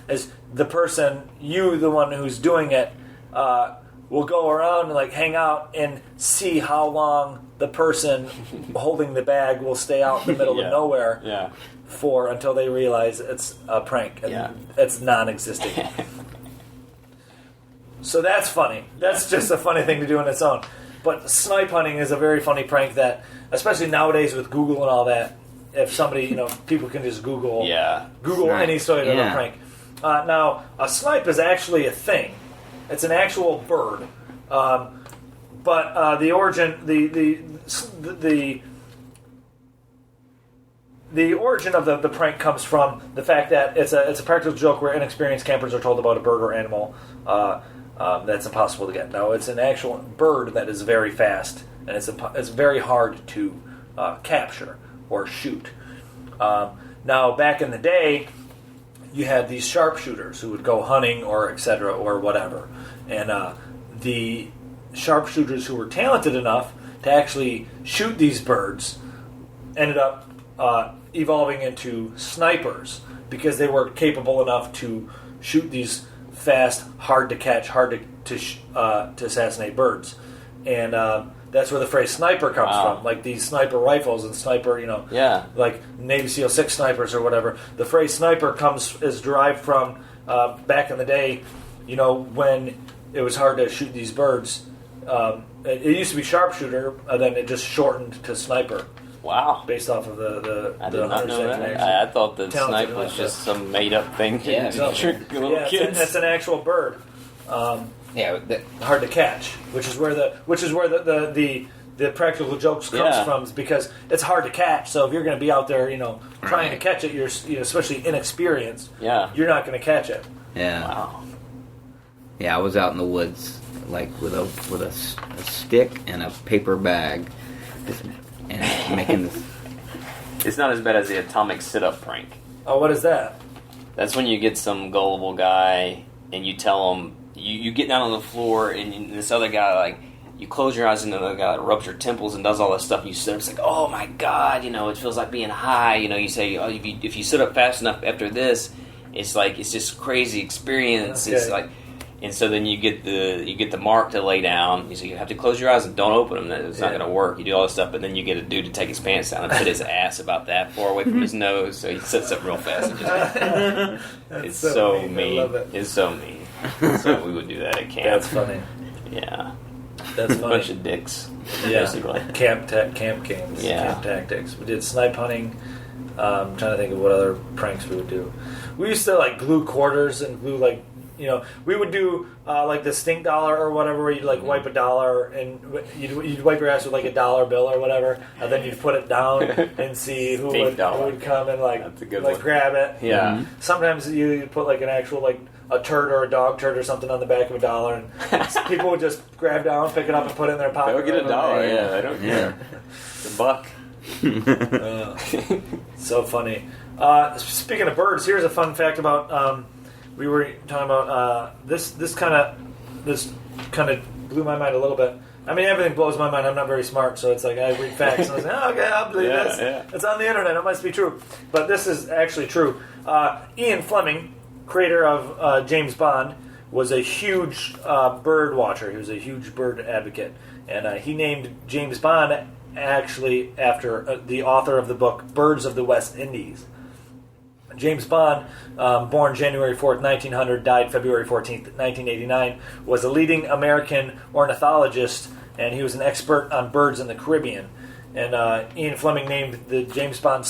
the person, you, the one who's doing it, will go around and like hang out and see how long the person holding the bag will stay out in the middle of nowhere for until they realize it's a prank and it's non-existent. So that's funny. That's just a funny thing to do on its own. But snipe hunting is a very funny prank that, especially nowadays with Google and all that, if somebody, people can just Google Snipe. any sort of a prank. Now, a snipe is actually a thing. It's an actual bird. But the origin, the origin of the prank comes from the fact that it's a practical joke where inexperienced campers are told about a bird or animal that's impossible to get. No, it's an actual bird that is very fast, and it's very hard to capture or shoot. Now, back in the day, you had these sharpshooters who would go hunting or etc. or whatever, and the sharpshooters who were talented enough to actually shoot these birds ended up evolving into snipers because they were capable enough to shoot these fast, hard to catch, hard to assassinate birds, and that's where the phrase sniper comes from. Like these sniper rifles and sniper, like Navy SEAL 6 snipers or whatever. The phrase sniper is derived from back in the day, when it was hard to shoot these birds. It used to be sharpshooter, then it just shortened to sniper. Wow. Based off of the I did not know that. I thought that snipe was just some made up thing to trick little kids. It's an actual bird. Hard to catch, which is where the practical jokes comes from, is because it's hard to catch. So if you're going to be out there, trying to catch it, you're especially inexperienced. Yeah, you're not going to catch it. Yeah. Wow. Yeah, I was out in the woods like with a stick and a paper bag, and making this. It's not as bad as the atomic sit-up prank. Oh, what is that? That's when you get some gullible guy and you tell him you get down on the floor and this other guy you close your eyes and the other guy rubs your temples and does all that stuff. And you sit up, it's like, oh my god, it feels like being high. You say, oh, if you sit up fast enough after this, it's just crazy experience. Okay. It's like. And so then you get the mark to lay down. You have to close your eyes and don't open them. It's not going to work. You do all this stuff, but then you get a dude to take his pants down and put his ass about that far away from his nose, so he sits up real fast. And it's so mean. I love it. It's so mean. So we would do that at camp. That's funny. Yeah. That's funny. A bunch of dicks. Yeah. Basically. Camp games. Yeah. Camp tactics. We did snipe hunting. I'm trying to think of what other pranks we would do. We used to glue quarters and glue we would do the stink dollar or whatever, where you'd wipe a dollar and you'd wipe your ass with a dollar bill or whatever, and then you'd put it down and see who would come and That's a good one. grab it. Yeah. Mm-hmm. Sometimes you'd put an actual a turd or a dog turd or something on the back of a dollar, and people would just grab down, pick it up, and put it in their pocket. They'll get a dollar. Yeah, I don't care. It's $1. So funny. Speaking of birds, here's a fun fact about. We were talking about this kind of blew my mind a little bit. I mean, everything blows my mind. I'm not very smart, so it's I read facts and I was okay, I'll believe this. Yeah. It's on the internet. It must be true. But this is actually true. Ian Fleming, creator of James Bond, was a huge bird watcher. He was a huge bird advocate, and he named James Bond actually after the author of the book Birds of the West Indies. James Bond, born January 4th, 1900, died February 14th, 1989, was a leading American ornithologist, and he was an expert on birds in the Caribbean. And Ian Fleming named the James Bond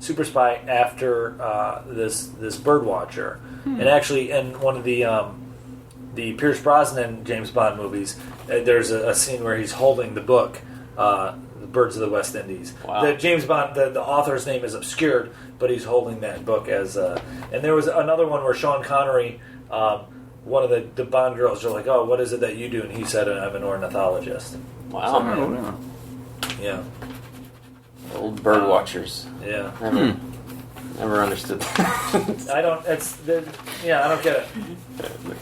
super spy, after this bird watcher. And actually, in one of the Pierce Brosnan James Bond movies, there's a scene where he's holding the book, Birds of the West Indies. Wow. The James Bond, the author's name is obscured, but he's holding that book as and there was another one where Sean Connery, one of the Bond girls, are like, oh, what is it that you do? And he said, I'm an ornithologist. Wow. Yeah. Old bird watchers. Yeah. Never understood that. I don't get it.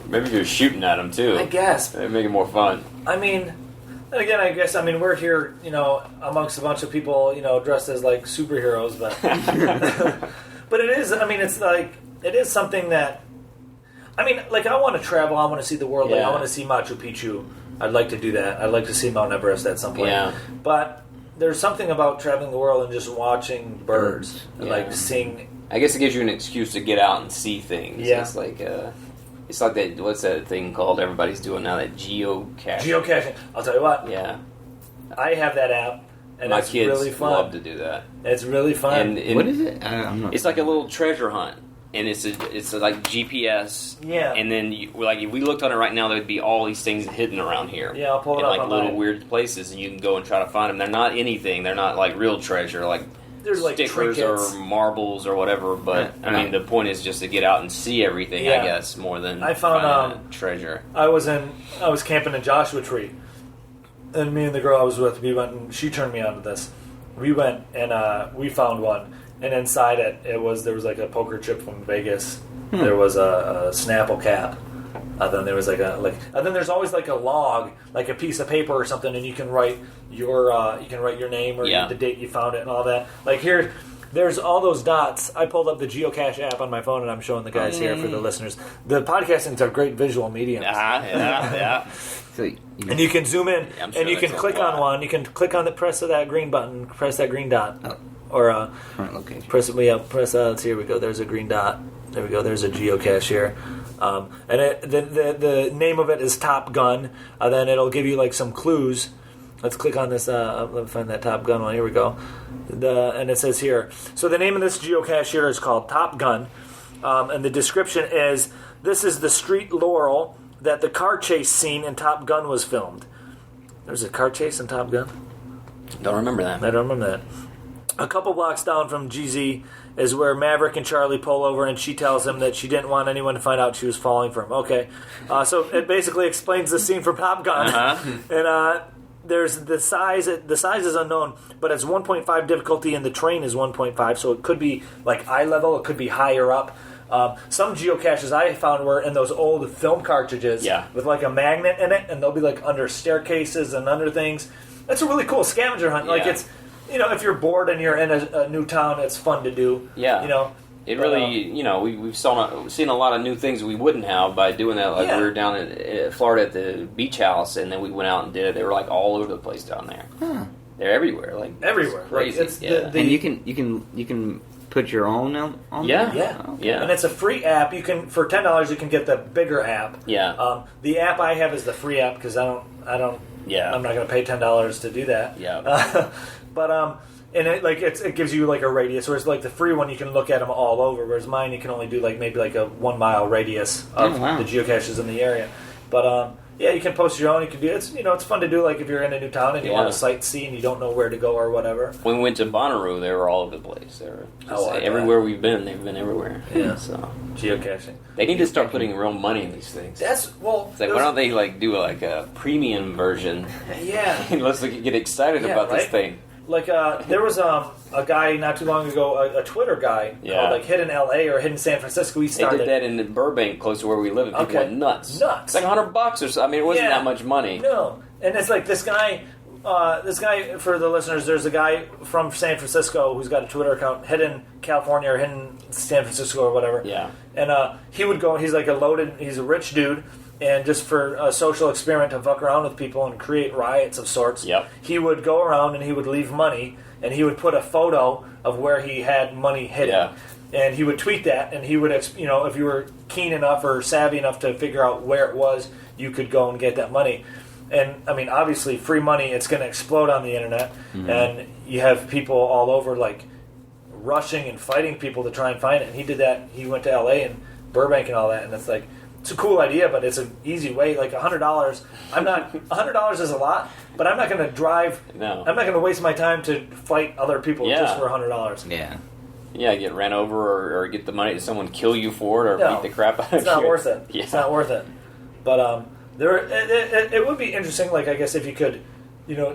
Maybe if you're shooting at them, too. I guess. It'd make it more fun. I mean, And again, I guess, I mean, we're here, amongst a bunch of people, dressed as, like, superheroes, but... but it is, I mean, it's like, it is something that... I mean, like, I want to travel, I want to see the world, like, I want to see Machu Picchu. I'd like to do that. I'd like to see Mount Everest at some point. Yeah. But there's something about traveling the world and just watching birds and, like, seeing... I guess it gives you an excuse to get out and see things. Yeah. It's like that. What's that thing called? Everybody's doing now. That geocaching. Geocaching. I'll tell you what. Yeah. I have that app, and my it's kids really fun. love to do that. It's really fun. And what is it? I'm not it's like a little treasure hunt, and it's like GPS. Yeah. And then if we looked on it right now, there'd be all these things hidden around here. Yeah, I'll pull it in up. Like little weird places, and you can go and try to find them. They're not anything. They're not like real treasure. Like. There's like stickers trinkets. Or marbles or whatever, but I mean the point is just to get out and see everything. I guess more than I found treasure. I was camping in Joshua Tree, and me and the girl I was with, we went and she turned me on to this. We went and we found one, and inside there was like a poker chip from Vegas. There was a Snapple cap. Then there was and then there's always like a log, like a piece of paper or something, and you can write your name or the date you found it and all that. Like here, there's all those dots. I pulled up the geocache app on my phone, and I'm showing the guys here for the listeners. The podcasting's a great visual medium. Yeah. So, and you can zoom in, and you can click on one. You can click on the press of that green button, press that green dot, or current location. Press. Here we go. There's a green dot. There we go. There's a geocache here. And the name of it is Top Gun. Then it'll give you like some clues. Let's click on this. Let me find that Top Gun one. Here we go. And it says here. So the name of this geocache here is called Top Gun. And the description is, this is the street Laurel that the car chase scene in Top Gun was filmed. There's a car chase in Top Gun? Don't remember that. I don't remember that. A couple blocks down from GZ is where Maverick and Charlie pull over, and she tells him that she didn't want anyone to find out she was falling for him. Okay. So it basically explains the scene from Top Gun. And there's the size. The size is unknown, but it's 1.5 difficulty, and the terrain is 1.5, so it could be like eye level. It could be higher up. Some geocaches I found were in those old film cartridges with like a magnet in it, and they'll be like under staircases and under things. That's a really cool scavenger hunt. Like it's... if you're bored and you're in a new town, it's fun to do. Yeah. It really, we've seen a lot of new things we wouldn't have by doing that. Like we were down in Florida at the beach house, and then we went out and did it. They were like all over the place down there. Huh. They're everywhere, like everywhere. Crazy. Like, and you can put your own on. Yeah. There? Oh, okay. And it's a free app. You can for $10 you can get the bigger app. Yeah. The app I have is the free app because I don't. Yeah. I'm not going to pay $10 to do that. Yeah. But and it gives you like a radius, whereas like the free one you can look at them all over, whereas mine you can only do like maybe like a 1 mile radius of the geocaches in the area. But you can post your own. You can do it's fun to do like if you're in a new town and you want to sightsee and you don't know where to go or whatever. When we went to Bonnaroo, they were all over the place. They were everywhere we've been. They've been everywhere. Yeah. So geocaching. They need to start putting real money in these things. It's like why don't they like do like a premium version? Yeah. Let's get excited about this thing. Like there was a guy not too long ago, a Twitter guy called like Hidden LA or Hidden San Francisco. He started. They did that in Burbank, close to where we live, and people went nuts. Nuts. It's like $100 or something. I mean, it wasn't that much money. No, and it's like this guy. For the listeners, there's a guy from San Francisco who's got a Twitter account, Hidden California or Hidden San Francisco or whatever. Yeah. And he would go. He's like he's a rich dude. And just for a social experiment to fuck around with people and create riots of sorts, he would go around and he would leave money, and he would put a photo of where he had money hidden. Yeah. And he would tweet that, and he would, if you were keen enough or savvy enough to figure out where it was, you could go and get that money. And, I mean, obviously, free money, it's going to explode on the internet, and you have people all over, like, rushing and fighting people to try and find it. And he did that. He went to L.A. and Burbank and all that, and it's like... It's a cool idea, but it's an easy way. Like $100, $100 is a lot, but I'm not going to drive. No. I'm not going to waste my time to fight other people just for $100. Yeah. Yeah, get ran over or get the money. Someone kill you for it or beat the crap out of you. It's not worth it. Yeah. It's not worth it. But it would be interesting. Like I guess if you could,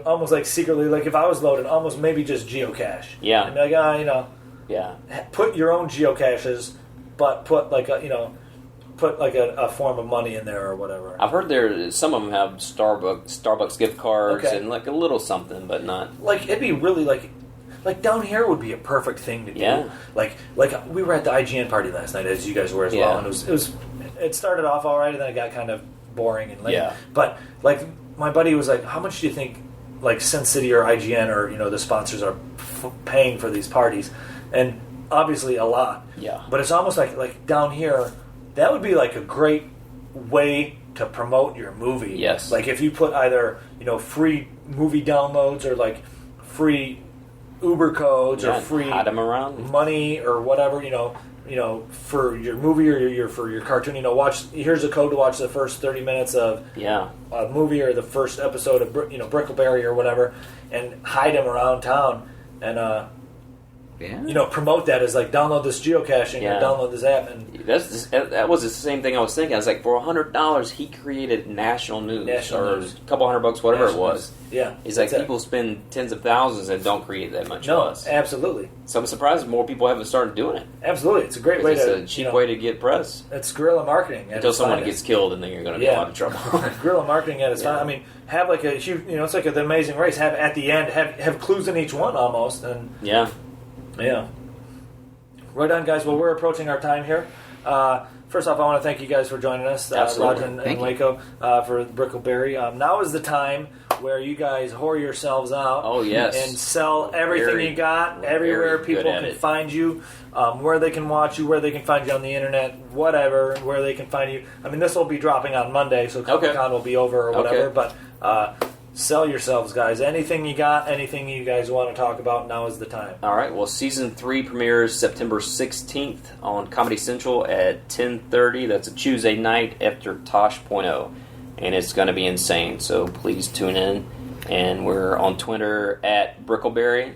almost like secretly, like if I was loaded, almost maybe just geocache. Yeah. And be like, put your own geocaches, but put like put like a form of money in there or whatever. I've heard some of them have Starbucks gift cards and like a little something, but not like it'd be really like down here would be a perfect thing to do. Yeah. Like we were at the IGN party last night, as you guys were as well, and it started off all right, and then it got kind of boring and lame. Yeah. But like my buddy was like, "How much do you think like Sin City or IGN or the sponsors are paying for these parties?" And obviously a lot. Yeah. But it's almost like down here, that would be like a great way to promote your movie. Yes. Like if you put either free movie downloads or like free Uber codes or free hide them around. money or whatever, for your movie or for your cartoon, here's a code to watch the first 30 minutes of a movie or the first episode of Brickleberry or whatever, and hide them around town and promote that as like download this geocaching or download this app. And that was the same thing I was thinking. I was like, for $100, he created national news or a couple $100, whatever it was. Yeah, he's like, people spend tens of thousands and don't create that much buzz. Absolutely. So I'm surprised more people haven't started doing it. Absolutely, it's a great way to. It's a cheap way to get press. It's guerrilla marketing until someone gets killed, and then you're going to be in a lot of trouble. Guerrilla marketing at its time. I mean, have like a huge. It's like The Amazing Race. Have at the end have clues in each one almost, and yeah. Right on, guys. Well, we're approaching our time here. First off, I want to thank you guys for joining us, Roger and Waco, for Brickleberry. Now is the time where you guys whore yourselves out. Oh, yes. And sell everything you got, everywhere people can find you, where they can watch you, where they can find you on the internet, whatever, where they can find you. I mean, this will be dropping on Monday, so Comic-Con will be over or whatever, but sell yourselves, guys. Anything you got, anything you guys want to talk about, now is the time. All right. Well, Season 3 premieres September 16th on Comedy Central at 10:30. That's a Tuesday night after Tosh.0. And it's going to be insane, so please tune in. And we're on Twitter at Brickleberry.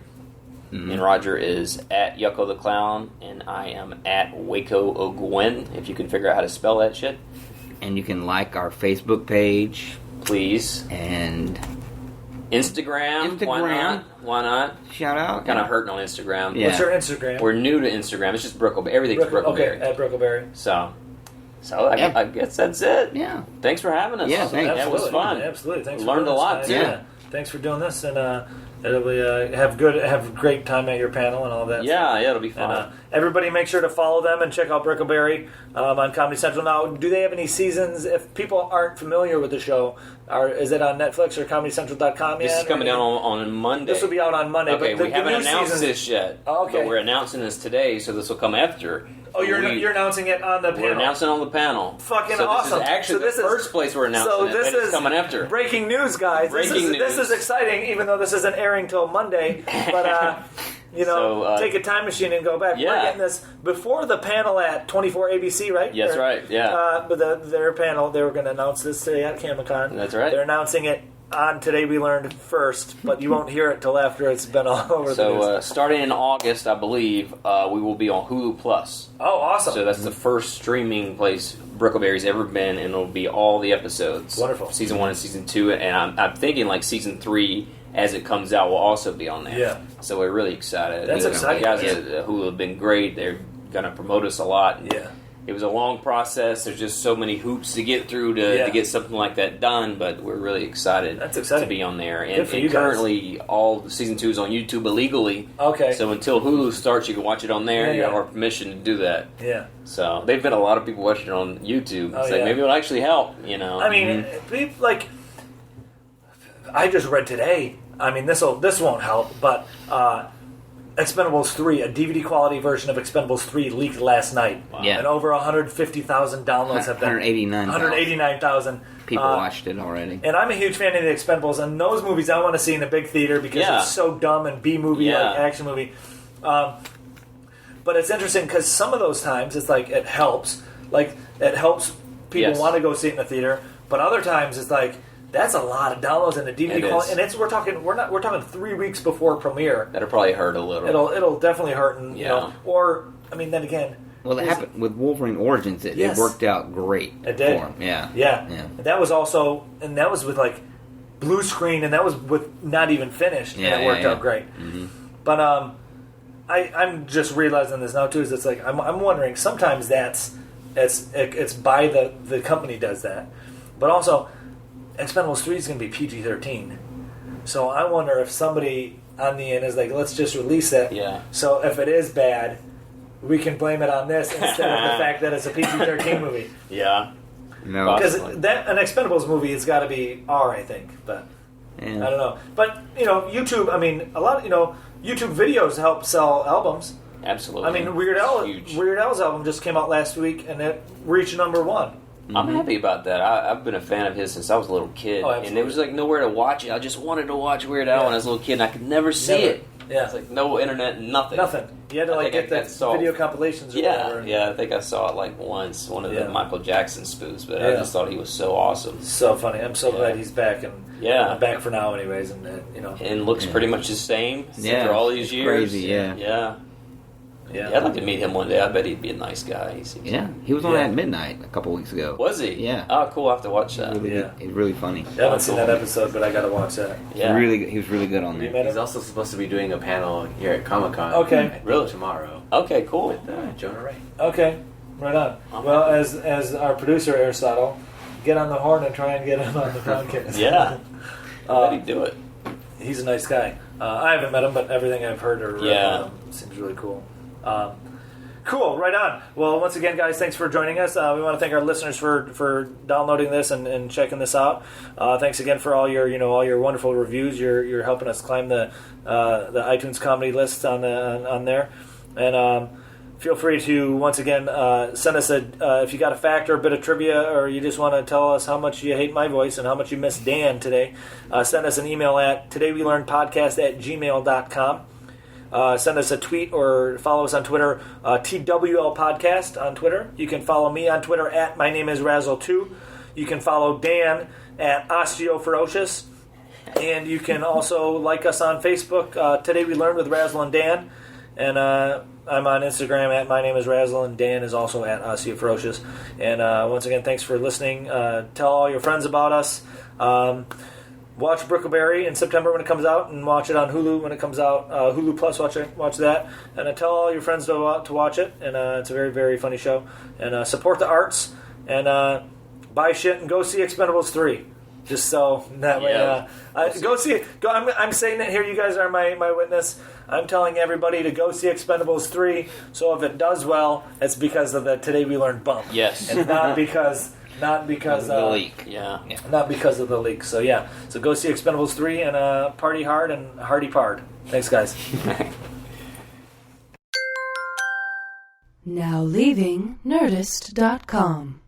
Mm-hmm. And Roger is at Yucko the Clown. And I am at Waco O'Gwen, if you can figure out how to spell that shit. And you can like our Facebook page. Please. And Instagram. Why not? Shout out. Kind of hurting on Instagram. Yeah. What's your Instagram? We're new to Instagram. It's just Brickleberry. Everything's Brickleberry. Okay, at Brickleberry. So I guess that's it. Yeah. Thanks for having us. Yeah, thanks. That was fun. Absolutely. Thanks. Learned a lot too. Yeah. Thanks for doing this, and it'll be have a great time at your panel and all that. Yeah, it'll be fun. And, everybody, make sure to follow them and check out Brickleberry on Comedy Central. Now, do they have any seasons? If people aren't familiar with the show, is it on Netflix or ComedyCentral.com yet? This is coming down on Monday. This will be out on Monday. Okay, but we haven't announced this yet. Oh, okay. But we're announcing this today, so this will come after. Oh, you're announcing it on the panel. We're announcing on the panel. Fucking so awesome. This is actually the first place we're announcing so this is coming after. Breaking news, guys. This is exciting, even though this isn't airing till Monday. But, take a time machine and go back. Yeah. We're getting this before the panel at 24 ABC, right? Yes, right, yeah. But their panel, they were going to announce this today at Comic-Con. That's right. They're announcing it on Today We Learned first, but you won't hear it till after it's been all over the news. So, starting in August, I believe, we will be on Hulu Plus. Oh, awesome. So that's the first streaming place Brickleberry's ever been, and it'll be all the episodes. Wonderful. Season 1 and Season 2, and I'm thinking like Season 3, as it comes out, will also be on there. Yeah. So we're really excited. That's exciting. The guys at Hulu have been great. They're going to promote us a lot. Yeah. It was a long process. There's just so many hoops to get through to get something like that done, but we're really excited. That's exciting. To be on there. Good for you and currently, all the Season 2 is on YouTube illegally. Okay. So until Hulu starts, you can watch it on there. Yeah, you have our permission to do that. Yeah. So they've been a lot of people watching it on YouTube. It's like, maybe it'll actually help, I mean, like, I just read today, I mean, this won't help, but Expendables 3, a DVD quality version of Expendables 3 leaked last night. Wow. Yeah. And over 150,000 downloads have been... 189,000. People watched it already. And I'm a huge fan of the Expendables, and those movies I want to see in a big theater because it's so dumb and B-movie, like action movie. But it's interesting because some of those times it's like it helps. Like, it helps people want to go see it in the theater, but other times it's like... That's a lot of downloads in the DVD quality, and we're talking 3 weeks before premiere. That'll probably hurt a little. It'll definitely hurt, and then again. Well, it happened with Wolverine Origins. It worked out great. It did. For him. Yeah. And that was also, and that was with like blue screen, and that was with not even finished, and it worked out great. Mm-hmm. But I'm just realizing this now too. Is it's like I'm wondering sometimes that's It's by the company does that, but also Expendables 3 is going to be PG-13. So I wonder if somebody on the end is like, let's just release it. Yeah. So if it is bad, we can blame it on this instead of the fact that it's a PG-13 movie. Yeah. No, Because an Expendables movie, it's got to be R, I think. But I don't know. But YouTube. I mean, a lot of YouTube videos help sell albums. Absolutely. I mean, Weird Al's album just came out last week, and it reached number 1. I'm happy about that. I've been a fan of his since I was a little kid, and there was like nowhere to watch it. I just wanted to watch Weird Al when I was a little kid, and I could never see it. Yeah, it's like no internet, nothing. You had to get the video compilations. Or whatever. Yeah. I think I saw it like once, one of the Michael Jackson spoofs, but I just thought he was so awesome. So funny. I'm so glad he's back, and I'm back for now, anyways. And and looks pretty much the same after all these years. Crazy, yeah. I'd like to meet him one day. I bet he'd be a nice guy. He was on at midnight a couple weeks ago. Was he? Yeah. Oh, cool. I have to watch that. He's really funny. I haven't seen that episode, but I got to watch that. Yeah. He was really good on there. He's also supposed to be doing a panel here at Comic-Con. Okay. Really? Tomorrow. Okay, cool. With Jonah Ray. Okay. Right on. Well, as our producer, Aristotle, get on the horn and try and get him on the podcast. Yeah. I bet he'd do it. He's a nice guy. I haven't met him, but everything I've heard or read seems really cool. Cool, right on. Well, once again, guys, thanks for joining us. We want to thank our listeners for downloading this and checking this out. Thanks again for all your wonderful reviews. You're helping us climb the iTunes comedy list on there. And feel free to once again send us if you got a fact or a bit of trivia, or you just want to tell us how much you hate my voice and how much you miss Dan today. Send us an email at todaywelearnpodcast@gmail.com. Send us a tweet or follow us on Twitter, TWL Podcast on Twitter. You can follow me on Twitter at my name is Razzle2. You can follow Dan at OsteoFerocious. And you can also like us on Facebook, Today We Learned with Razzle and Dan. And I'm on Instagram at my name is Razzle, and Dan is also at OsteoFerocious. And once again, thanks for listening. Tell all your friends about us. Watch Brickleberry in September when it comes out, and watch it on Hulu when it comes out. Hulu Plus, watch that, and tell all your friends to watch it. And it's a very, very funny show. And support the arts, and buy shit and go see Expendables 3. Just so that way, go see it. I'm saying it here. You guys are my witness. I'm telling everybody to go see Expendables 3. So if it does well, it's because of the Today We Learned bump. Yes, and not because of the leak. Not because of the leak. So so go see Expendables 3 and party hard and hardy pard. Thanks, guys. Now leaving Nerdist.com.